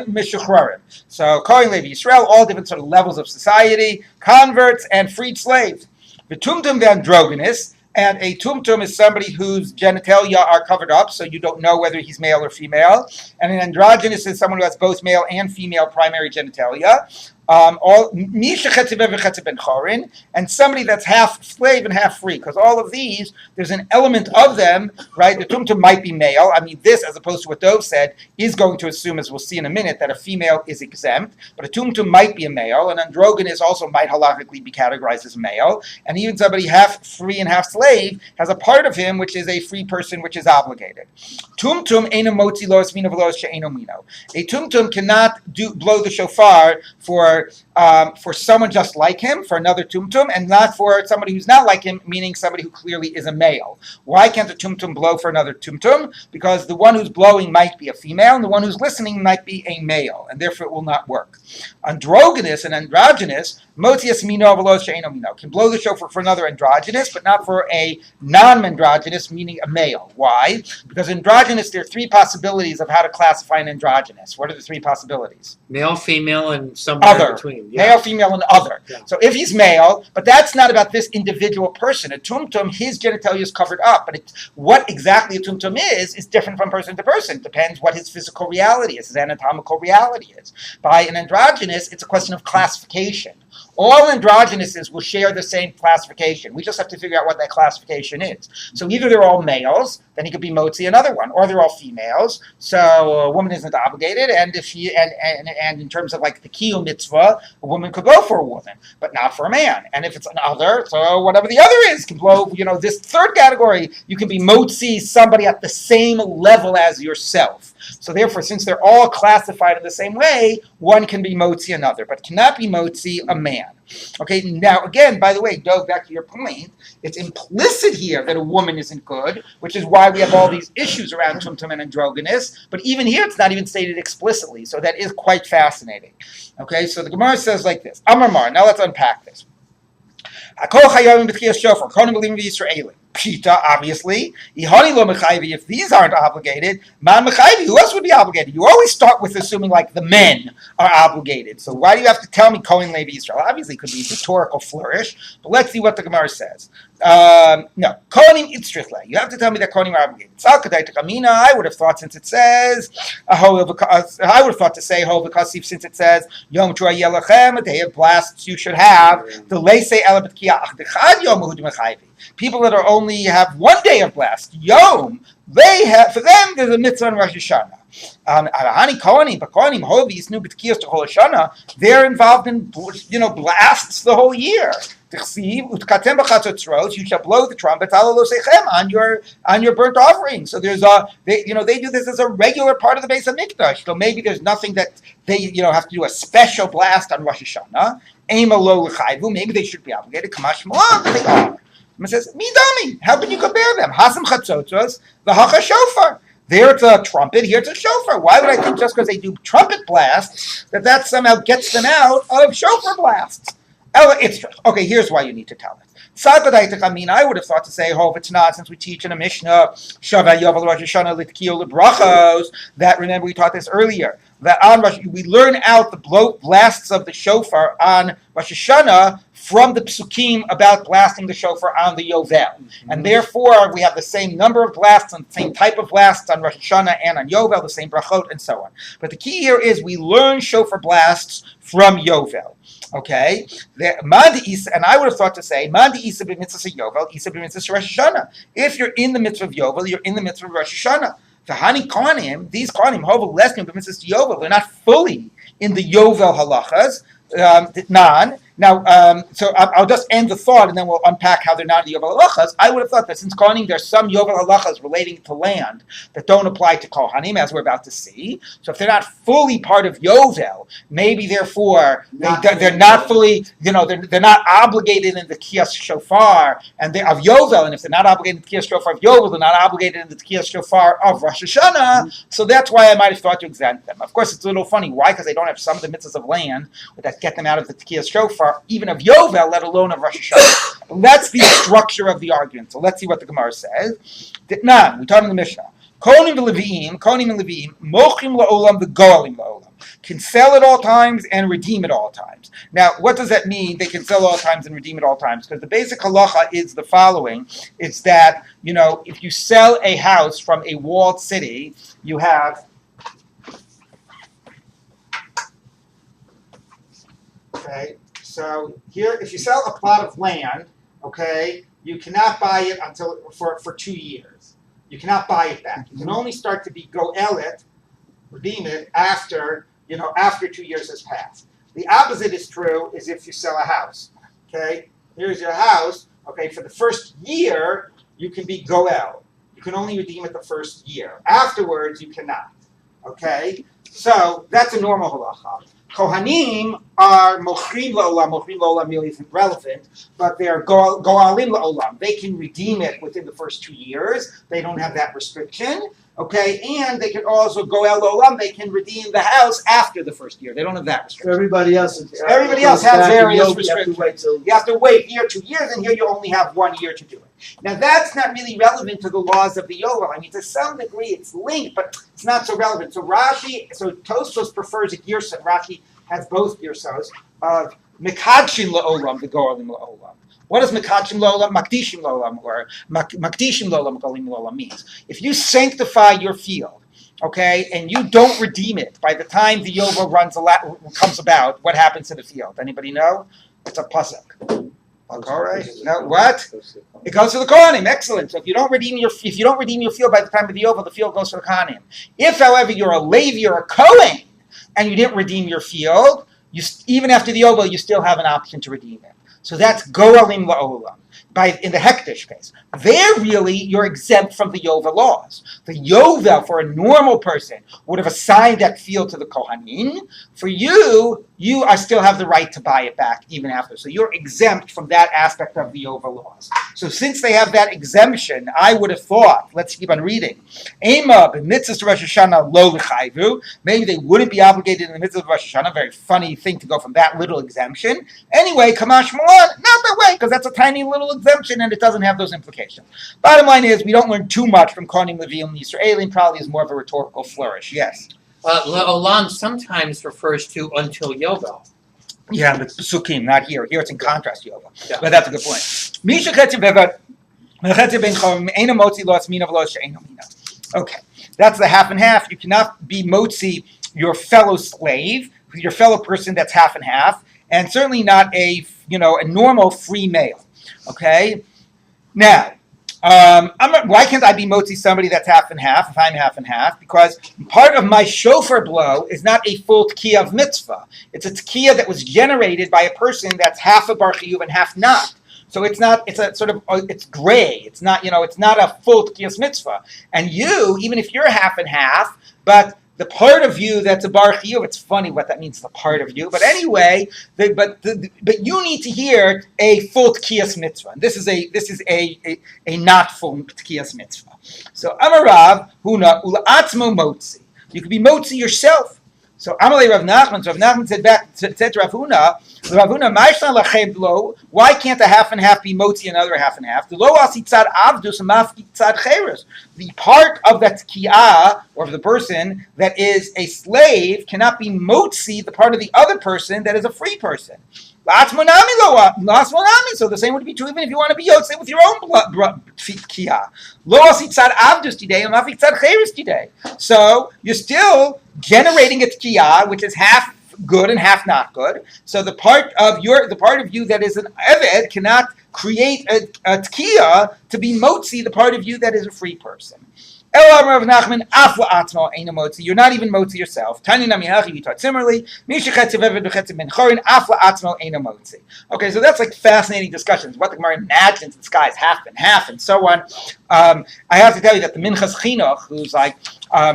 Meshuchrarim. So Kohen, Levi, Yisrael, all different sort of levels of society, converts, and freed slaves. V'tumtum v'androgynous. And a tumtum is somebody whose genitalia are covered up, so you don't know whether he's male or female. And an androgynous is someone who has both male and female primary genitalia. And somebody that's half slave and half free, because all of these, there's an element of them, right? The tumtum might be male. I mean, this, as opposed to what Dov said, is going to assume, as we'll see in a minute, that a female is exempt, but a tumtum might be a male. An androgynous also might halachically be categorized as male, and even somebody half free and half slave has a part of him which is a free person, which is obligated. Tumtum ena motzi lo esmino v'lo she'eno mino. A tumtum cannot blow the shofar for someone just like him, for another tumtum, and not for somebody who's not like him, meaning somebody who clearly is a male. Why can't a tumtum blow for another tumtum? Because the one who's blowing might be a female, and the one who's listening might be a male, and therefore it will not work. Androgynous and androgynous, motias mino v'lo she'eno mino, can blow the shofar for another androgynous, but not for a non-androgynous, meaning a male. Why? Because androgynous, there are three possibilities of how to classify an androgynous. What are the three possibilities? Male, female, and somewhere Other. in between. Yeah. Male, female, and other. Yeah. So if he's male, but that's not about this individual person. A tumtum, his genitalia is covered up, but what exactly a tumtum is different from person to person. It depends what his physical reality is, his anatomical reality is. By an androgynous, it's a question of classification. All androgynuses will share the same classification. We just have to figure out what that classification is. So either they're all males, then he could be motzi another one, or they're all females. So a woman isn't obligated, and if she and in terms of like the kiyum mitzvah, a woman could go for a woman, but not for a man. And if it's an other, so whatever the other is can blow. This third category, you can be motzi somebody at the same level as yourself. So therefore, since they're all classified in the same way, one can be motzi another, but cannot be motzi a man. Okay, now again, by the way, Dov, back to your point, it's implicit here that a woman isn't good, which is why we have all these issues around tumtum and androgynous, but even here it's not even stated explicitly, so that is quite fascinating. Okay, so the Gemara says like this, Amar Mar, now let's unpack this. Pshita, obviously. Ihani lo mechayvi, if these aren't obligated, man mechayvi, who else would be obligated? You always start with assuming like the men are obligated. So why do you have to tell me Kohen Levi Israel? Obviously, it could be a rhetorical flourish, but let's see what the Gemara says. No, Kohanim itzrichle. You have to tell me that Kohanim are obligated. I would have thought since it says, I would have thought to say Hovekasif since it says Yom Trua Yelachem, a day of blasts you should have. The Leisei Elabet Kia Achdechad Yom Hud Mechayvi. People that are only have 1 day of blast, Yom, they have for them there's a mitzvah on Rosh Hashanah. They're involved in blasts the whole year. You shall blow the trumpet on your burnt offering. So there's they do this as a regular part of the Beis Hamikdash. So maybe there's nothing that they have to do a special blast on Rosh Hashanah. Maybe they should be obligated. Kamash Malon, they are. It says, Midami, how can you compare them? Hasam Chatzotzos, the Hacha Shofar. There it's a trumpet, here it's a shofar. Why would I think just because they do trumpet blasts that somehow gets them out of shofar blasts? Okay, here's why you need to tell it. I would have thought to say, if it's not, since we teach in a Mishnah, that, remember we taught this earlier, that on Rosh, we learn out the blasts of the shofar on Rosh Hashanah from the psukim about blasting the shofar on the Yovel. Mm-hmm. And therefore, we have the same number of blasts and the same type of blasts on Rosh Hashanah and on Yovel, the same brachot, and so on. But the key here is we learn shofar blasts from Yovel. Okay, and I would have thought to say, Mandi Isa b'mitzvah Yovel, Isa b'mitzvah Rosh Hashanah. If you're in the mitzvah of Yovel, you're in the mitzvah of Rosh Hashanah. V'hani Kohanim, these Kohanim, hovel lesnim b'mitzvah Yovel, they're not fully in the Yovel halachas. Now, so I'll just end the thought and then we'll unpack how they're not in the Yovel halachas. I would have thought that since Kohanim, there's some Yovel halachas relating to land that don't apply to Kohanim, as we're about to see. So if they're not fully part of Yovel, maybe therefore they're not fully, they're not obligated in the Kiyas Shofar and they're of Yovel. And if they're not obligated in the Kiyas Shofar of Yovel, they're not obligated in the Kiyas Shofar of Rosh Hashanah. So that's why I might have thought to exempt them. Of course, it's a little funny. Why? Because they don't have some of the mitzvahs of land that get them out of the Kiyas Shofar, even of Yovel, let alone of Rosh Hashanah. That's the structure of the argument. So let's see what the Gemara says. Ditnan, we taught in the Mishnah. Kohanim and Leviim, mochim la'olam v'goalim la'olam. Can sell at all times and redeem at all times. Now, what does that mean? They can sell at all times and redeem at all times. Because the basic halacha is the following. It's that, if you sell a house from a walled city, you have... Okay, so here, if you sell a plot of land, okay, you cannot buy it until for 2 years. You cannot buy it back. You can only start to goel it, redeem it after 2 years has passed. The opposite is true is if you sell a house. Okay, here's your house. Okay, for the first year you can be goel. You can only redeem it the first year. Afterwards you cannot. Okay, so that's a normal halacha. Kohanim are mochrim la'olam. Mochrim la'olam really isn't relevant, but they're go'alim la'olam. They can redeem it within the first 2 years. They don't have that restriction. Okay, and they can also go'el la'olam. They can redeem the house after the first year. They don't have that restriction. Everybody else has various restrictions. You have to wait here 2 years, and here you only have 1 year to do it. Now that's not really relevant to the laws of the Yovel. I mean, to some degree it's linked, but it's not so relevant. So Tosfos prefers a girsa. Rashi has both girsos of Mekadshim la'olam, the go'alim la'olam. What does Mekadshim la'olam, Makdishim la'olam, or Makdishim la'olam, go'alim la'olam means? If you sanctify your field, okay, and you don't redeem it by the time the Yovel comes about, what happens to the field? Anybody know? It's a pasuk. All right. Now what? It goes to the Kohanim. Excellent. So if you don't redeem your field by the time of the Yovel, the field goes to the Kohanim. If, however, you're a Levi or a Kohen and you didn't redeem your field, even after the Yovel, you still have an option to redeem it. So that's go'alim la'olam. In the hektish case, you're exempt from the Yovel laws. The Yovel, for a normal person, would have assigned that field to the Kohanim. For you still have the right to buy it back even after. So you're exempt from that aspect of the Yovel laws. So since they have that exemption, I would have thought, let's keep on reading, Ema b'mitzvah Rosh Hashanah lo l'chayvu. Maybe they wouldn't be obligated in the mitzvah of Rosh Hashanah. Very funny thing to go from that little exemption. Anyway, Kamash Malan, not that way, because that's a tiny little total exemption, and it doesn't have those implications. Bottom line is, we don't learn too much from Kohanim, Leviim, and Yisraelim. Probably is more of a rhetorical flourish. Yes. Olam sometimes refers to until Yovel. Yeah, but Sukkim, not here. Here it's in contrast to Yovel. Yeah. But that's a good point. Okay, that's the half and half. You cannot be motzi your fellow slave, your fellow person that's half and half, and certainly not a normal free male. Okay, now why can't I be motzi somebody that's half and half if I'm half and half? Because part of my shofar blow is not a full tkiyah of mitzvah. It's a tkiyah that was generated by a person that's half a bar chiyuv and half not. So it's not. It's a sort of. It's gray. It's not. It's not a full tkiyas mitzvah. And you, even if you're half and half, but the part of you that's a bar chiyuv, it's funny what that means. The part of you, but anyway, but you need to hear a full tkiyas mitzvah. And this is a not full tkiyas mitzvah. So Amarav Huna Ula'atzmo Motzi. You could be motzi yourself. So Amalei Rav Nachman. So Rav Nachman said to Rav Huna, Ma'ishlan lachem lo. Why can't a half and half be motzi another half and half? The lo asitzad avdus mafkitzad cheres. The part of that tkiyah, or of the person that is a slave, cannot be motzi the part of the other person that is a free person. So the same would be true even if you want to be yotze with your own tkiyah. Lo asitzad avdus today and mafkitzad cheres today. So you're still generating a tkiyah, which is half good and half not good. So the part of you that is an eved cannot create a tkiyah to be motzi the part of you that is a free person. You're not even motzi yourself. Similarly, okay, so that's like fascinating discussions. What the Gemara imagines the sky is half and half, and so on. I have to tell you that the Minchas Chinuch, who's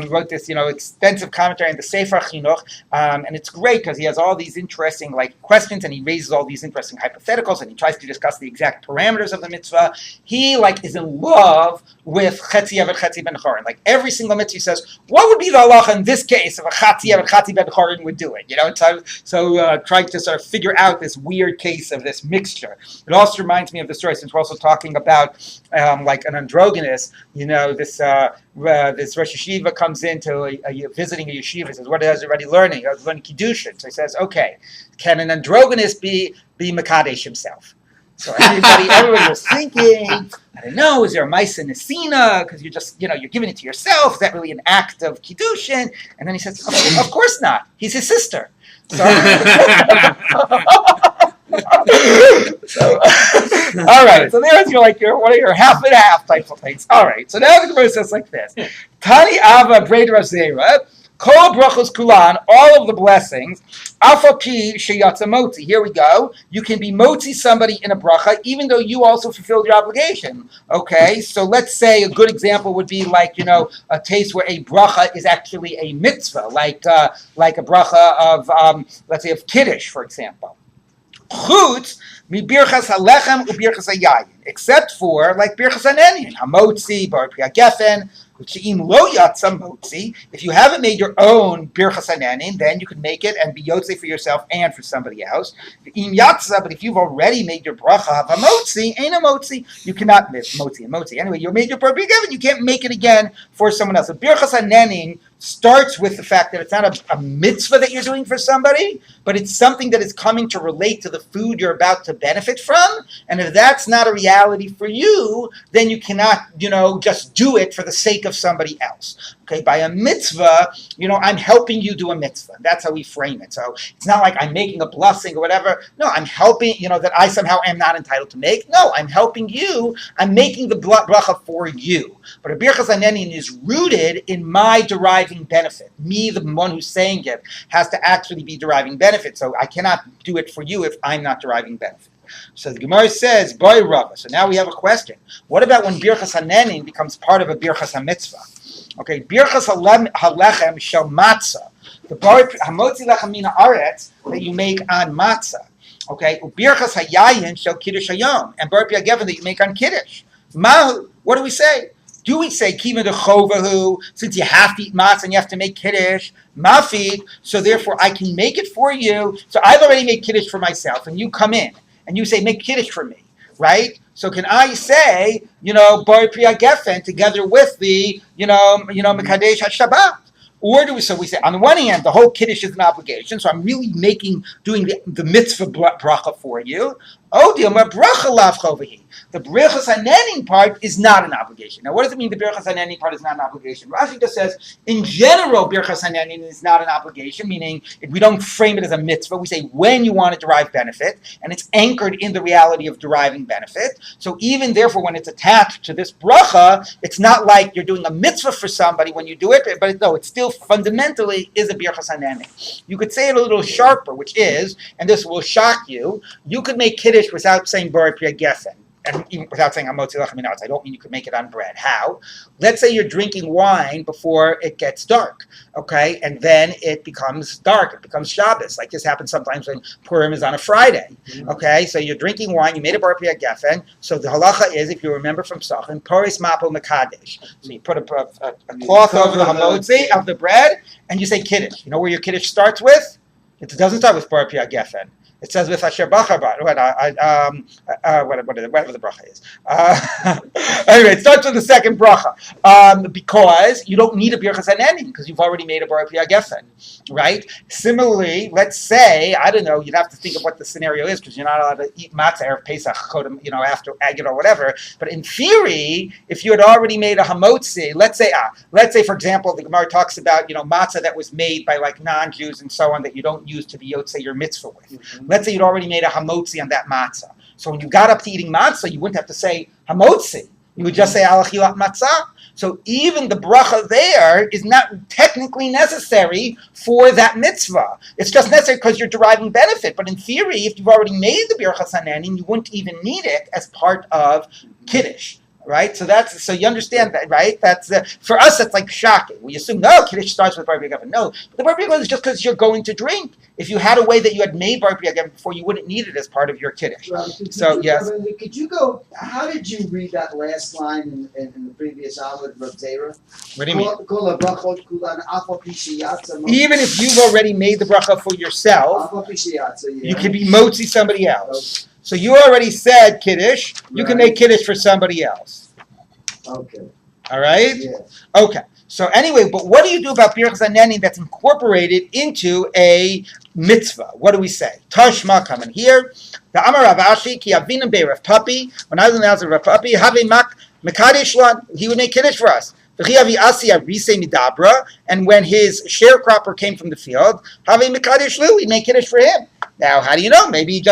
wrote this, extensive commentary on the Sefer Chinuch, and it's great because he has all these interesting questions, and he raises all these interesting hypotheticals, and he tries to discuss the exact parameters of the mitzvah. He is in love with Chetzi Eved Chetzi Ben Chorin. Every single mitzvah says, what would be the halacha in this case if a Chetzi Eved Chetzi Ben Chorin would do it? So trying to sort of figure out this weird case of this mixture. It also reminds me of the story, since we're also talking about an androgynous. This Rosh Yeshiva comes into visiting a yeshiva. He says, "What is already learning? I was learning kiddushin." So he says, "Okay, can an androgynous be mekadesh himself?" So everybody was thinking, I don't know, is there a Maisa Nesina? Because you're just, you're giving it to yourself. Is that really an act of Kiddushin? And then he says, of course not. He's his sister. So, all right. So there's one of your half and half type of things. All right. So now the Gemara says like this: Tani Ava Breder Zera. Kol brachos kulan, all of the blessings. Afapi sheyatza motzi. Here we go. You can be motzi somebody in a bracha, even though you also fulfilled your obligation. Okay, so let's say a good example would be a case where a bracha is actually a mitzvah, like a bracha of let's say of kiddush, for example. Chutz mi birchas halechem u birchas hayayin, except for birchas hanenin, hamotzi, bar pia gefen. If you haven't made your own birchas hanenin, then you can make it and be yotze for yourself and for somebody else. But if you've already made your bracha hamotzi, ain't a motzi, you cannot make motzi and motzi. Anyway, you made your bracha given, you can't make it again for someone else. So birchas hanenin starts with the fact that it's not a mitzvah that you're doing for somebody, but it's something that is coming to relate to the food you're about to benefit from. And if that's not a reality for you, then you cannot, just do it for the sake of somebody else. Okay, by a mitzvah, I'm helping you do a mitzvah. That's how we frame it. So it's not like I'm making a blessing or whatever. No, I'm helping, that I somehow am not entitled to make. No, I'm helping you. I'm making the bracha for you. But a birchas hanenin is rooted in my deriving benefit. Me, the one who's saying it, has to actually be deriving benefit. So I cannot do it for you if I'm not deriving benefit. So the Gemara says, "Boy Rabbi." So now we have a question. What about when birchas hanenin becomes part of a birchas hamitzvah? Okay, birchas halechem shel matzah, the hamotzi lechem min haaretz that you make on matzah. Okay, birchas hayayin shel kiddush hayom, and bar pia gefen that you make on kiddush. What do we say? Do we say kiva de chovahu, since you have to eat matzah and you have to make kiddush, mafid, so therefore I can make it for you. So I've already made kiddush for myself, and you come in and you say make kiddush for me, right? So can I say, Bar Priya Geffen together with the, Mekadesh HaShabbat? Or do we say, on the one hand, the whole Kiddush is an obligation, so I'm really doing the mitzvah bracha for you. Oh, Dilma, bracha lavchovahi. The Birchas Hanenin part is not an obligation. Now, what does it mean the Birchas Hanenin part is not an obligation? Rashi just says, in general, Birchas Hanenin is not an obligation, meaning we don't frame it as a mitzvah. We say when you want to derive benefit, and it's anchored in the reality of deriving benefit. So even therefore, when it's attached to this bracha, it's not like you're doing a mitzvah for somebody when you do it, but it still fundamentally is a Birchas Hanenin. You could say it a little sharper, which is, and this will shock you, you could make Kiddush without saying Bar Priya Geffen. And even without saying Hamotzi Lechem Min Haaretz, I don't mean you could make it on bread. How? Let's say you're drinking wine before it gets dark, okay? And then it becomes dark. It becomes Shabbos. Like this happens sometimes when Purim is on a Friday, okay? So you're drinking wine. You made a Bar Priya Geffen. So the halacha is, if you remember from Sachin, Poris Mapo Mekadesh. So you put a cloth over the Hamotzi of the bread, and you say Kiddush. You know where your Kiddush starts with? It doesn't start with Bar Priya Geffen. It says with Asher Bachar whatever the bracha is. Anyway, it starts with the second bracha because you don't need a Birchas Hanenin because you've already made a Bar Priya Geffen, right? Similarly, let's say, I don't know, you'd have to think of what the scenario is because you're not allowed to eat matzah Erev Pesach, after whatever. But in theory, if you had already made a hamotzi, let's say for example, the Gemara talks about matzah that was made by like non-Jews and so on that you don't use to be yotzei your mitzvah with. Mm-hmm. Let's say you'd already made a hamotzi on that matzah. So when you got up to eating matzah, you wouldn't have to say hamotzi. You would just say alachilat matzah. So even the bracha there is not technically necessary for that mitzvah. It's just necessary because you're deriving benefit. But in theory, if you've already made the Birchas Hanenin, you wouldn't even need it as part of Kiddush. Right, so you understand that, right? That's for us. That's like shocking. We assume no, Kiddush starts with Bar Priya Geffen. No, but the Bar Priya Geffen is just because you're going to drink. If you had a way that you had made Bar Priya Geffen before, you wouldn't need it as part of your Kiddush. Yes. Could you go? How did you read that last line in the previous Amud Rav Zera? What do you mean? Even if you've already made the bracha for yourself, you could be motzi somebody else. So you already said Kiddush. You can make Kiddush for somebody else. Okay. All right? Yeah. Okay. So anyway, but what do you do about Birchas Hanenin that's incorporated into a mitzvah? What do we say? Tashma coming here. The Amar Rav Ashi ki avinam be Rav Papi. When I was in the house of Rav Papi, have mekadesh lan. He would make Kiddush for us. And when his sharecropper came from the field, he'd make Kiddush for him. Now, how do you know? Maybe he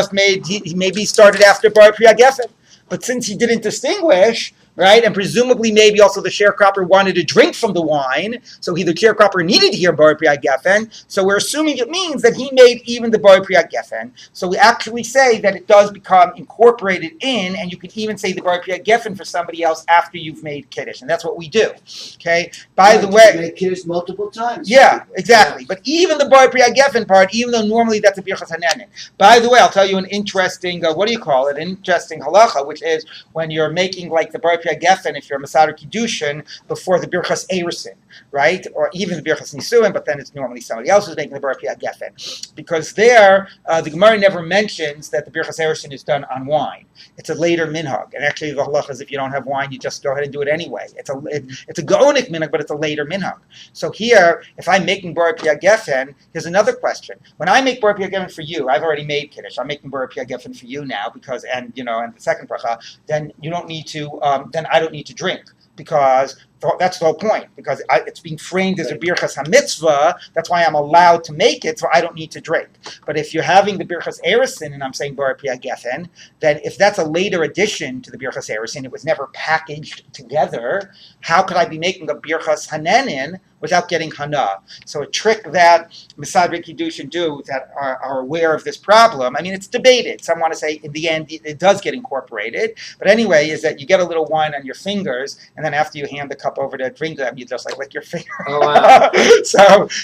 started after Bar Priya Geffen. But since he didn't distinguish, right, and presumably maybe also the sharecropper wanted to drink from the wine, so the sharecropper needed to hear Bar Priya Geffen, so we're assuming it means that he made even the Bar Priya Geffen. So we actually say that it does become incorporated in, and you can even say the Bar Priya Geffen for somebody else after you've made Kiddush, and that's what we do. Okay? By the way... You make Kiddush multiple times. Yeah, exactly. But even the Bar Priya Geffen part, even though normally that's a Birchas Hanenin. By the way, I'll tell you an interesting, interesting halacha, which is when you're making like the Bar Priya Geffen, if you're a Masadar Kiddushin, before the Birchas Erusin, right? Or even the Birchas Nisuin, but then it's normally somebody else who's making the Bar Priya Geffen. Because there, the Gemara never mentions that the Birchas Erusin is done on wine. It's a later minhag. And actually the halacha is if you don't have wine, you just go ahead and do it anyway. It's a Gaonic minhag, but it's a later minhag. So here, if I'm making Bar Priya Geffen, here's another question. When I make Bar Priya Geffen for you, I've already made Kiddush. I'm making Bar Priya Geffen for you now because, and the second bracha, then you don't need to, then I don't need to drink because that's the whole point. Because it's being framed as a birchas hamitzvah. That's why I'm allowed to make it, so I don't need to drink. But if you're having the birchas erusin and I'm saying bar priya geffen, then if that's a later addition to the birchas erusin, it was never packaged together. How could I be making a birchas hanenin without getting hana? So a trick that Mesadrei Kiddushin do that are aware of this problem, I mean, it's debated. Some want to say in the end it does get incorporated. But anyway, is that you get a little wine on your fingers, and then after you hand the cup over to drink them, you just lick your finger. Oh, wow.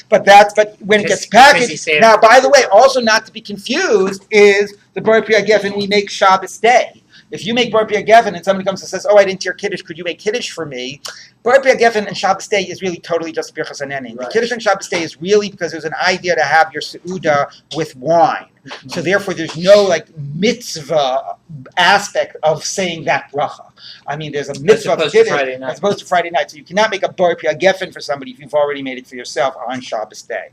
But when it gets packaged, now, by the way, also not to be confused is the Bar Priya Geffen we make Shabbos day. If you make Bar Geffen and somebody comes and says, "Oh, I didn't hear Kiddush. Could you make Kiddush for me?" Bar Geffen and Shabbos Day is really totally just Birchas Hanenin. The Kiddush on Shabbos Day is really because there's an idea to have your Seudah with wine. So therefore, there's no like mitzvah aspect of saying that bracha. I mean, there's a mitzvah of Kiddush as opposed to Friday night. So you cannot make a Bar Geffen for somebody if you've already made it for yourself on Shabbos Day.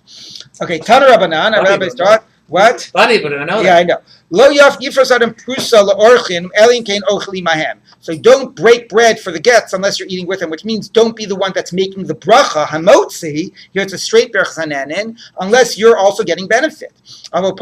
Okay, Tana Rabbanan, our rabbis taught. What? Buddy, but I know Yeah, that. I know. Lo yaf yifras adam prusa leorchim elin kein ochli mahem. So don't break bread for the guests unless you're eating with them, which means don't be the one that's making the bracha hamotzi. Here it's a straight berach hanenin, unless you're also getting benefit. But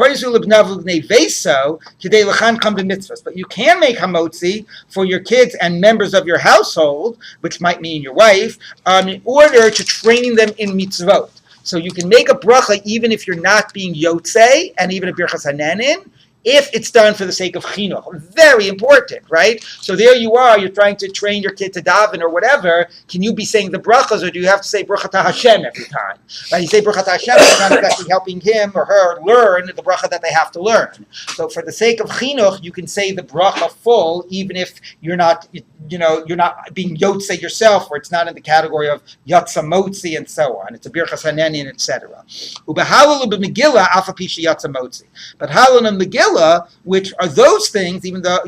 you can make hamotzi for your kids and members of your household, which might mean your wife, in order to train them in mitzvot. So you can make a bracha even if you're not being yotzei, and even a birchas hanenin, if it's done for the sake of chinuch. Very important, right? So there you are, you're trying to train your kid to daven or whatever. Can you be saying the brachas, or do you have to say bracha ta Hashem every time? Right? You say bracha ta Hashem, it's not exactly helping him or her learn the bracha that they have to learn. So for the sake of chinuch, you can say the bracha full, even if you're not, you're not being yotzei yourself, or it's not in the category of yatsa motzi and so on. It's a birchas hanenin, etc. Ubehalal ubemegillah afa pisha yatsa motzi. But halal and megillah, which are those things, even though,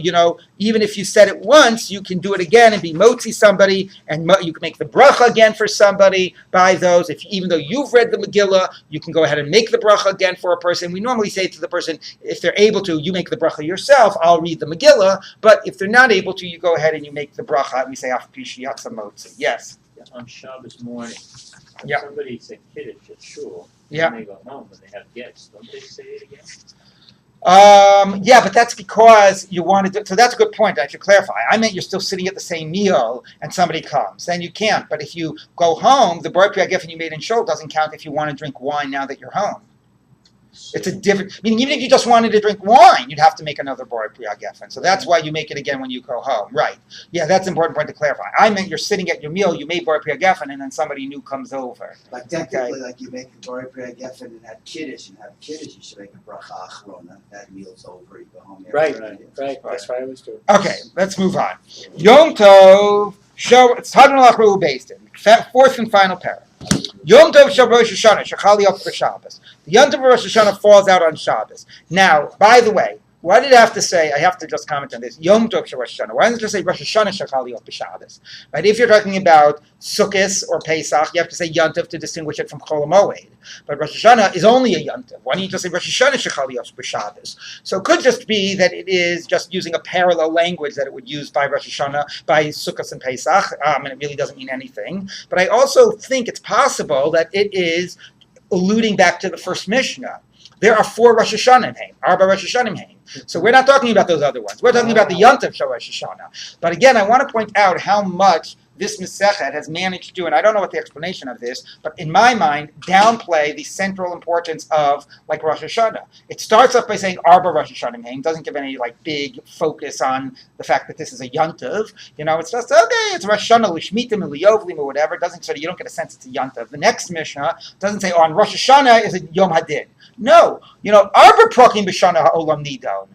even if you said it once, you can do it again and be motzi somebody, and you can make the bracha again for somebody by those. Even though you've read the Megillah, you can go ahead and make the bracha again for a person. We normally say to the person, if they're able to, you make the bracha yourself, I'll read the Megillah, but if they're not able to, you go ahead and you make the bracha, and we say, af pishi yatsa motzi. Yes? On Shabbos morning, when Yeah. somebody said Kiddush at shul, Yeah. when they go home, when they have guests, don't they say it again? Yeah, but that's because you wanted to. So that's a good point. I should clarify. I meant you're still sitting at the same meal and somebody comes. Then you can't. But if you go home, the Bar Geffen you made in shul doesn't count if you want to drink wine now that you're home. It's a different, meaning even if you just wanted to drink wine, you'd have to make another Bar Geffen. So that's why you make it again when you go home. Right. Yeah, that's an important point to clarify. I meant you're sitting at your meal, you made Bar Geffen, and then somebody new comes over. Like technically, like you make the Bar Geffen and have Kiddush, you should make a bracha achrona. That meal's over, you go home. Right. Right. That's what I was doing. Okay, let's move on. Yom Tov, it's Hadron Lachru based in. Fourth and final paragraph. Yom Tov Shal Rosh Hashanah, Shechali Op Shabbos. The Yom Tov of Rosh Hashanah falls out on Shabbos. Now, by the way, why did I have to say, I have to just comment on this, Yom Tov Shal Rosh Hashanah? Why doesn't it just say Rosh Hashanah Shechali Op Shabbos? Right? If you're talking about Sukkot or Pesach, you have to say Yom Tov to distinguish it from Chol HaMoed. But Rosh Hashanah is only a Yom Tov. Why don't you just say Rosh Hashanah Shechali Op Shabbos? So it could just be that it is just using a parallel language that it would use by Rosh Hashanah, by Sukkot and Pesach, and it really doesn't mean anything. But I also think it's possible that it is alluding back to the first Mishnah. There are 4 Rosh Hashanah Haim, Arba Rosh Hashanah Haim. So we're not talking about those other ones. We're talking about the Yom Tov Shel Rosh Hashanah. But again, I want to point out how much this Masechet has managed to, and I don't know what the explanation of this, but in my mind, downplay the central importance of like Rosh Hashanah. It starts off by saying Arba Rosh Hashanah Haim, doesn't give any like big focus on the fact that this is a Yom Tov. It's just okay, it's Rosh Hashanah Lishmitim and Liyovlim or whatever. It doesn't you don't get a sense it's a Yom Tov. The next Mishnah doesn't say on Rosh Hashanah is a Yom Hadin. No, Arba Prokim B'Shana Ha'olam Nidon.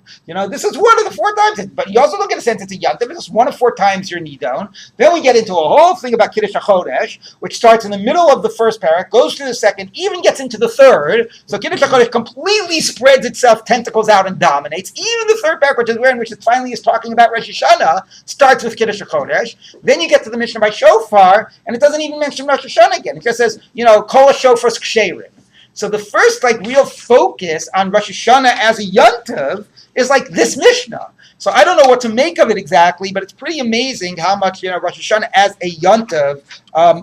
This is one of the 4 times, but you also don't get a sense it's a Yom Tov. It's one of 4 times you're Nidon. Then we get into a whole thing about Kiddush HaChodesh, which starts in the middle of the first parak, goes through the second, even gets into the third. So Kiddush HaChodesh completely spreads itself, tentacles out and dominates. Even the third parak, which is where in which it finally is talking about Rosh Hashanah, starts with Kiddush HaChodesh. Then you get to the Mishnah by Shofar, and it doesn't even mention Rosh Hashanah again. It just says, Kol HaShofar's Ksherim. So the first real focus on Rosh Hashanah as a Yom Tov is like this Mishnah. So I don't know what to make of it exactly, but it's pretty amazing how much Rosh Hashanah as a Yom Tov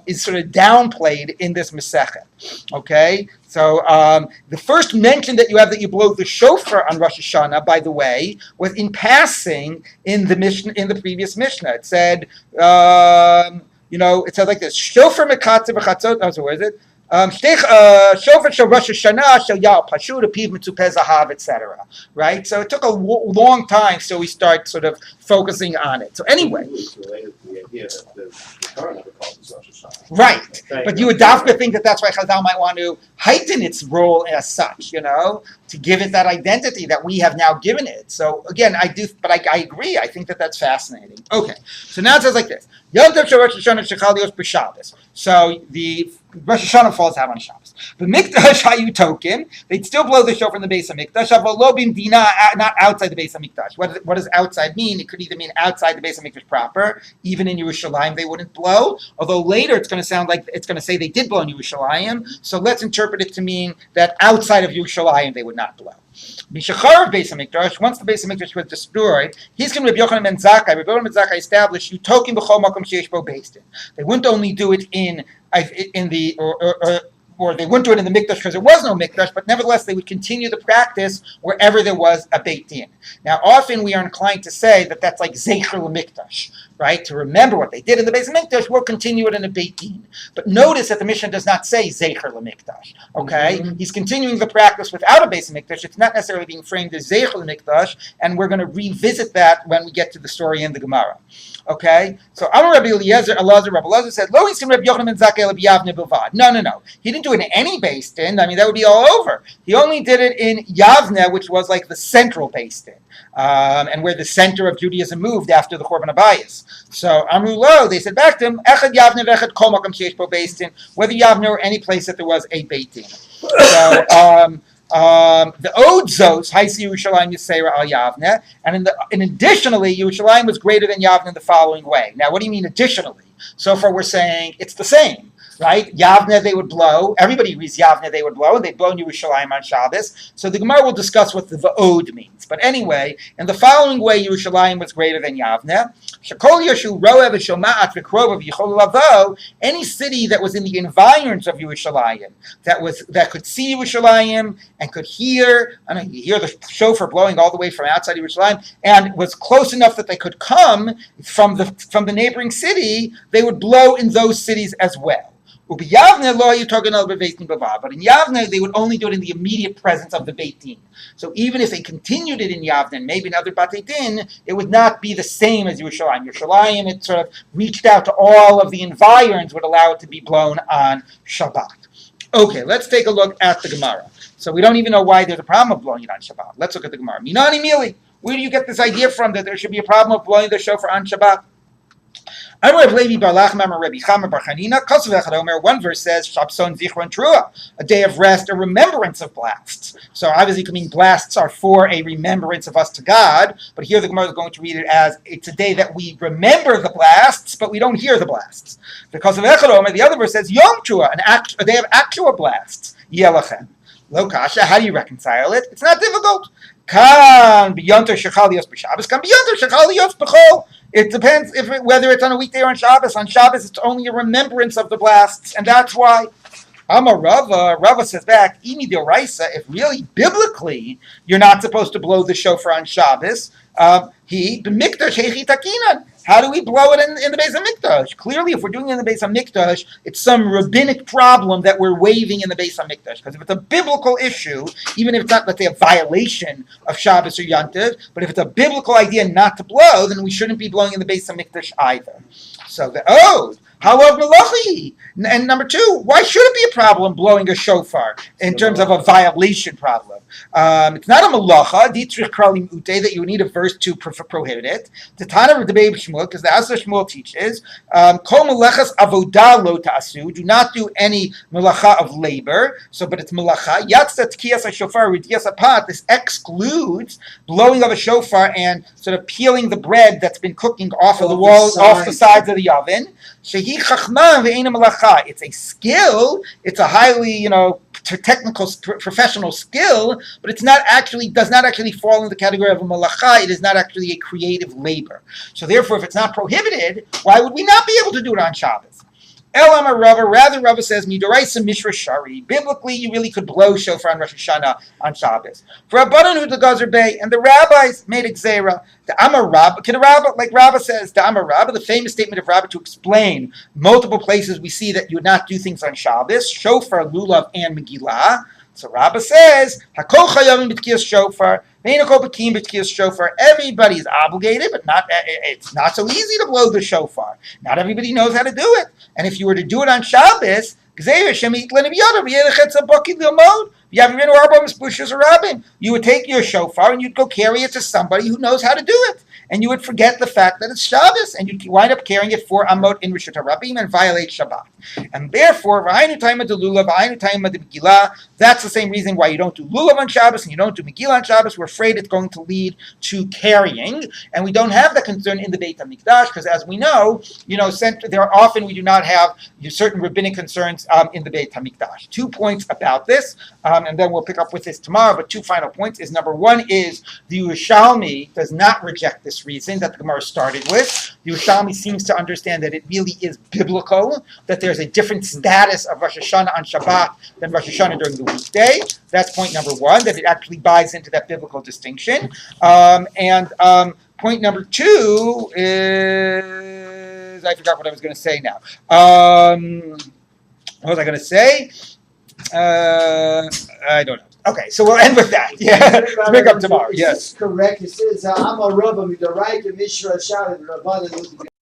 is sort of downplayed in this Masechet. Okay, so the first mention that you have that you blow the shofar on Rosh Hashanah, by the way, was in passing in the Mishnah, in the previous Mishnah. It said, it said like this: Shofar mekatze v'chatzot. Oh, so where is it? Shofar shel Rosh Hashanah shel Yal Pashut Apiv Mitzupeh Zahav, etc. Right? So it took a long time so we start sort of focusing on it. So anyway. It's related to the idea that the Torah never calls it Rosh Hashanah. Right. But you would definitely think that that's why Chazal might want to heighten its role as such, to give it that identity that we have now given it. So again, I agree. I think that that's fascinating. Okay. So now it says like this. Yom Tov shel Rosh Hashanah shechal lios b'Shabbos. So the Rosh Hashanah falls out on Shabbos. The Mikdash hayu tokim. They'd still blow the shofar in the base of Mikdash. Avolo b'mdina, not outside the base of Mikdash. What does outside mean? It could either mean outside the base of Mikdash proper. Even in Yerushalayim, they wouldn't blow. Although later it's going to sound like it's going to say they did blow in Yerushalayim. So let's interpret it to mean that outside of Yerushalayim they would not blow. Mishachar of Beis HaMikdash, once the Beis HaMikdash was destroyed, he's going to Rabbi Yochanan ben Zakkai. Rabbi Yochanan ben Zakkai established Yutokim b'chol makom sheyesh bo beis din. They wouldn't only do it in the or they wouldn't do it in the Mikdash because there was no Mikdash, but nevertheless they would continue the practice wherever there was a Beit Din. Now, often we are inclined to say that that's like Zecher l'Mikdash, right? To remember what they did in the Beis HaMikdash, we'll continue it in a Beit Din. But notice that the Mishnah does not say Zecher l'Mikdash, okay? Mm-hmm. He's continuing the practice without a Beis HaMikdash. It's not necessarily being framed as Zecher l'Mikdash, and we're going to revisit that when we get to the story in the Gemara. Okay, so Amar Rabbi Eliezer, Rabbi Eliezer said, "Lo yiskim Rabbi Yochanan ben Zakkai b'Yavne b'vad." No. He didn't do it in any Beis Din. I mean, that would be all over. He only did it in Yavne, which was like the central Beis Din, and where the center of Judaism moved after the Churban Abayis. So Amru Lo, they said back to him, "Echad Yavne v'echad kol makom sheyesh bo Beis Din," whether Yavne or any place that there was a Beit Din. So. The Od Zos, Haisi Yerushalayim Yisera al Yavne, and additionally, Yerushalayim was greater than Yavne in the following way. Now, what do you mean additionally? So far, we're saying it's the same, right? Yavne they would blow. Everybody agrees Yavne they would blow, and they'd blow in Yerushalayim on Shabbos. So the Gemara will discuss what the V'od means. But anyway, in the following way, Yerushalayim was greater than Yavne. Any city that was in the environs of Yerushalayim, that could see Yerushalayim and could hear, you hear the shofar blowing all the way from outside Yerushalayim, and was close enough that they could come from the neighboring city, they would blow in those cities as well. But in Yavne, they would only do it in the immediate presence of the Beit Din. So even if they continued it in Yavne, maybe in other Batei Din, it would not be the same as Yerushalayim. Yerushalayim, it sort of reached out to all of the environs, would allow it to be blown on Shabbat. Okay, let's take a look at the Gemara. So we don't even know why there's a problem of blowing it on Shabbat. Let's look at the Gemara. Minani Mili, where do you get this idea from that there should be a problem of blowing the shofar on Shabbat? One verse says, Shabson Zichron Trua, a day of rest, a remembrance of blasts. So obviously it could mean blasts are for a remembrance of us to God, but here the Gemara is going to read it as it's a day that we remember the blasts, but we don't hear the blasts. Because of Echad, the other verse says, Yom Trua, a day of actual blasts. Yelachem. Lo kasha, how do you reconcile it? It's not difficult. Kan b'yontor shechal lios b'Shabbos, kan b'yontor shechal lios b'chol. It depends whether it's on a weekday or on Shabbos. On Shabbos, it's only a remembrance of the blasts, and that's why. Amar Rava says back, Imi d'oraisa, if really biblically you're not supposed to blow the shofar on Shabbos, he b'mikdash heichi takinan. How do we blow it in the Beis HaMikdash? Clearly, if we're doing it in the Beis HaMikdash, it's some rabbinic problem that we're waiving in the Beis HaMikdash. Because if it's a biblical issue, even if it's not, let's say, a violation of Shabbos or Yantiv, but if it's a biblical idea not to blow, then we shouldn't be blowing in the Beis HaMikdash either. So the Ode, how of Malachi? And number two, why should it be a problem blowing a shofar in terms of a violation problem? It's not a malacha, ditrich kralim ute, that you need a verse to prohibit it. The Tana of the Baby Shmuel, because the Asa Shmuel teaches, kol melechas avodah lo ta'asu, do not do any melacha of labor. So, but it's melacha. Yatzat tkiyas shofar ridiyas apat. This excludes blowing of a shofar and sort of peeling the bread that's been cooking off of the walls, off the sides of the oven. Shehi chachma ve'ena melacha. It's a skill. It's a highly, technical, professional skill, but does not actually fall in the category of a malacha. It is not actually a creative labor. So therefore, if it's not prohibited, why would we not be able to do it on Shabbos? Elam Rava, rather Rava says, Midoraisa Mishra Shari. Biblically, you really could blow shofar on Rosh Hashanah on Shabbos. For Rabbanan who the Gazer Bay, and the rabbis made a gzera. The Amar Rabba, like Rabba says, the Amar Rabba, the famous statement of Rabba to explain multiple places we see that you would not do things on Shabbos, shofar, lulav, and Megillah. So Rabba says, Hakol chayavim b'tkiyas shofar, ve'inakol b'kiyim b'tkiyas shofar. Everybody is obligated, but it's not so easy to blow the shofar. Not everybody knows how to do it. And if you were to do it on Shabbos, you would take your shofar and you'd go carry it to somebody who knows how to do it. And you would forget the fact that it's Shabbos, and you'd wind up carrying it for Amot in Rishut HaRabim and violate Shabbat. And therefore, that's the same reason why you don't do lulav on Shabbos and you don't do Megillah on Shabbos. We're afraid it's going to lead to carrying, and we don't have that concern in the Beit HaMikdash, because as we know, we do not have certain rabbinic concerns in the Beit HaMikdash. 2 points about this, and then we'll pick up with this tomorrow, but 2 final points is, number one is the Yerushalmi does not reject this reason that the Gemara started with. The Yerushalmi seems to understand that it really is biblical, that there's a different status of Rosh Hashanah on Shabbat than Rosh Hashanah during the weekday. That's point number one, that it actually buys into that biblical distinction. Point number two is, I forgot what I was going to say now. What was I going to say? I don't know. Okay, so we'll end with that. Yeah, let's pick up tomorrow. Yes. Correct. It says, I'm a Rabbi, Midoraita Mishra Shari, Rabbanan.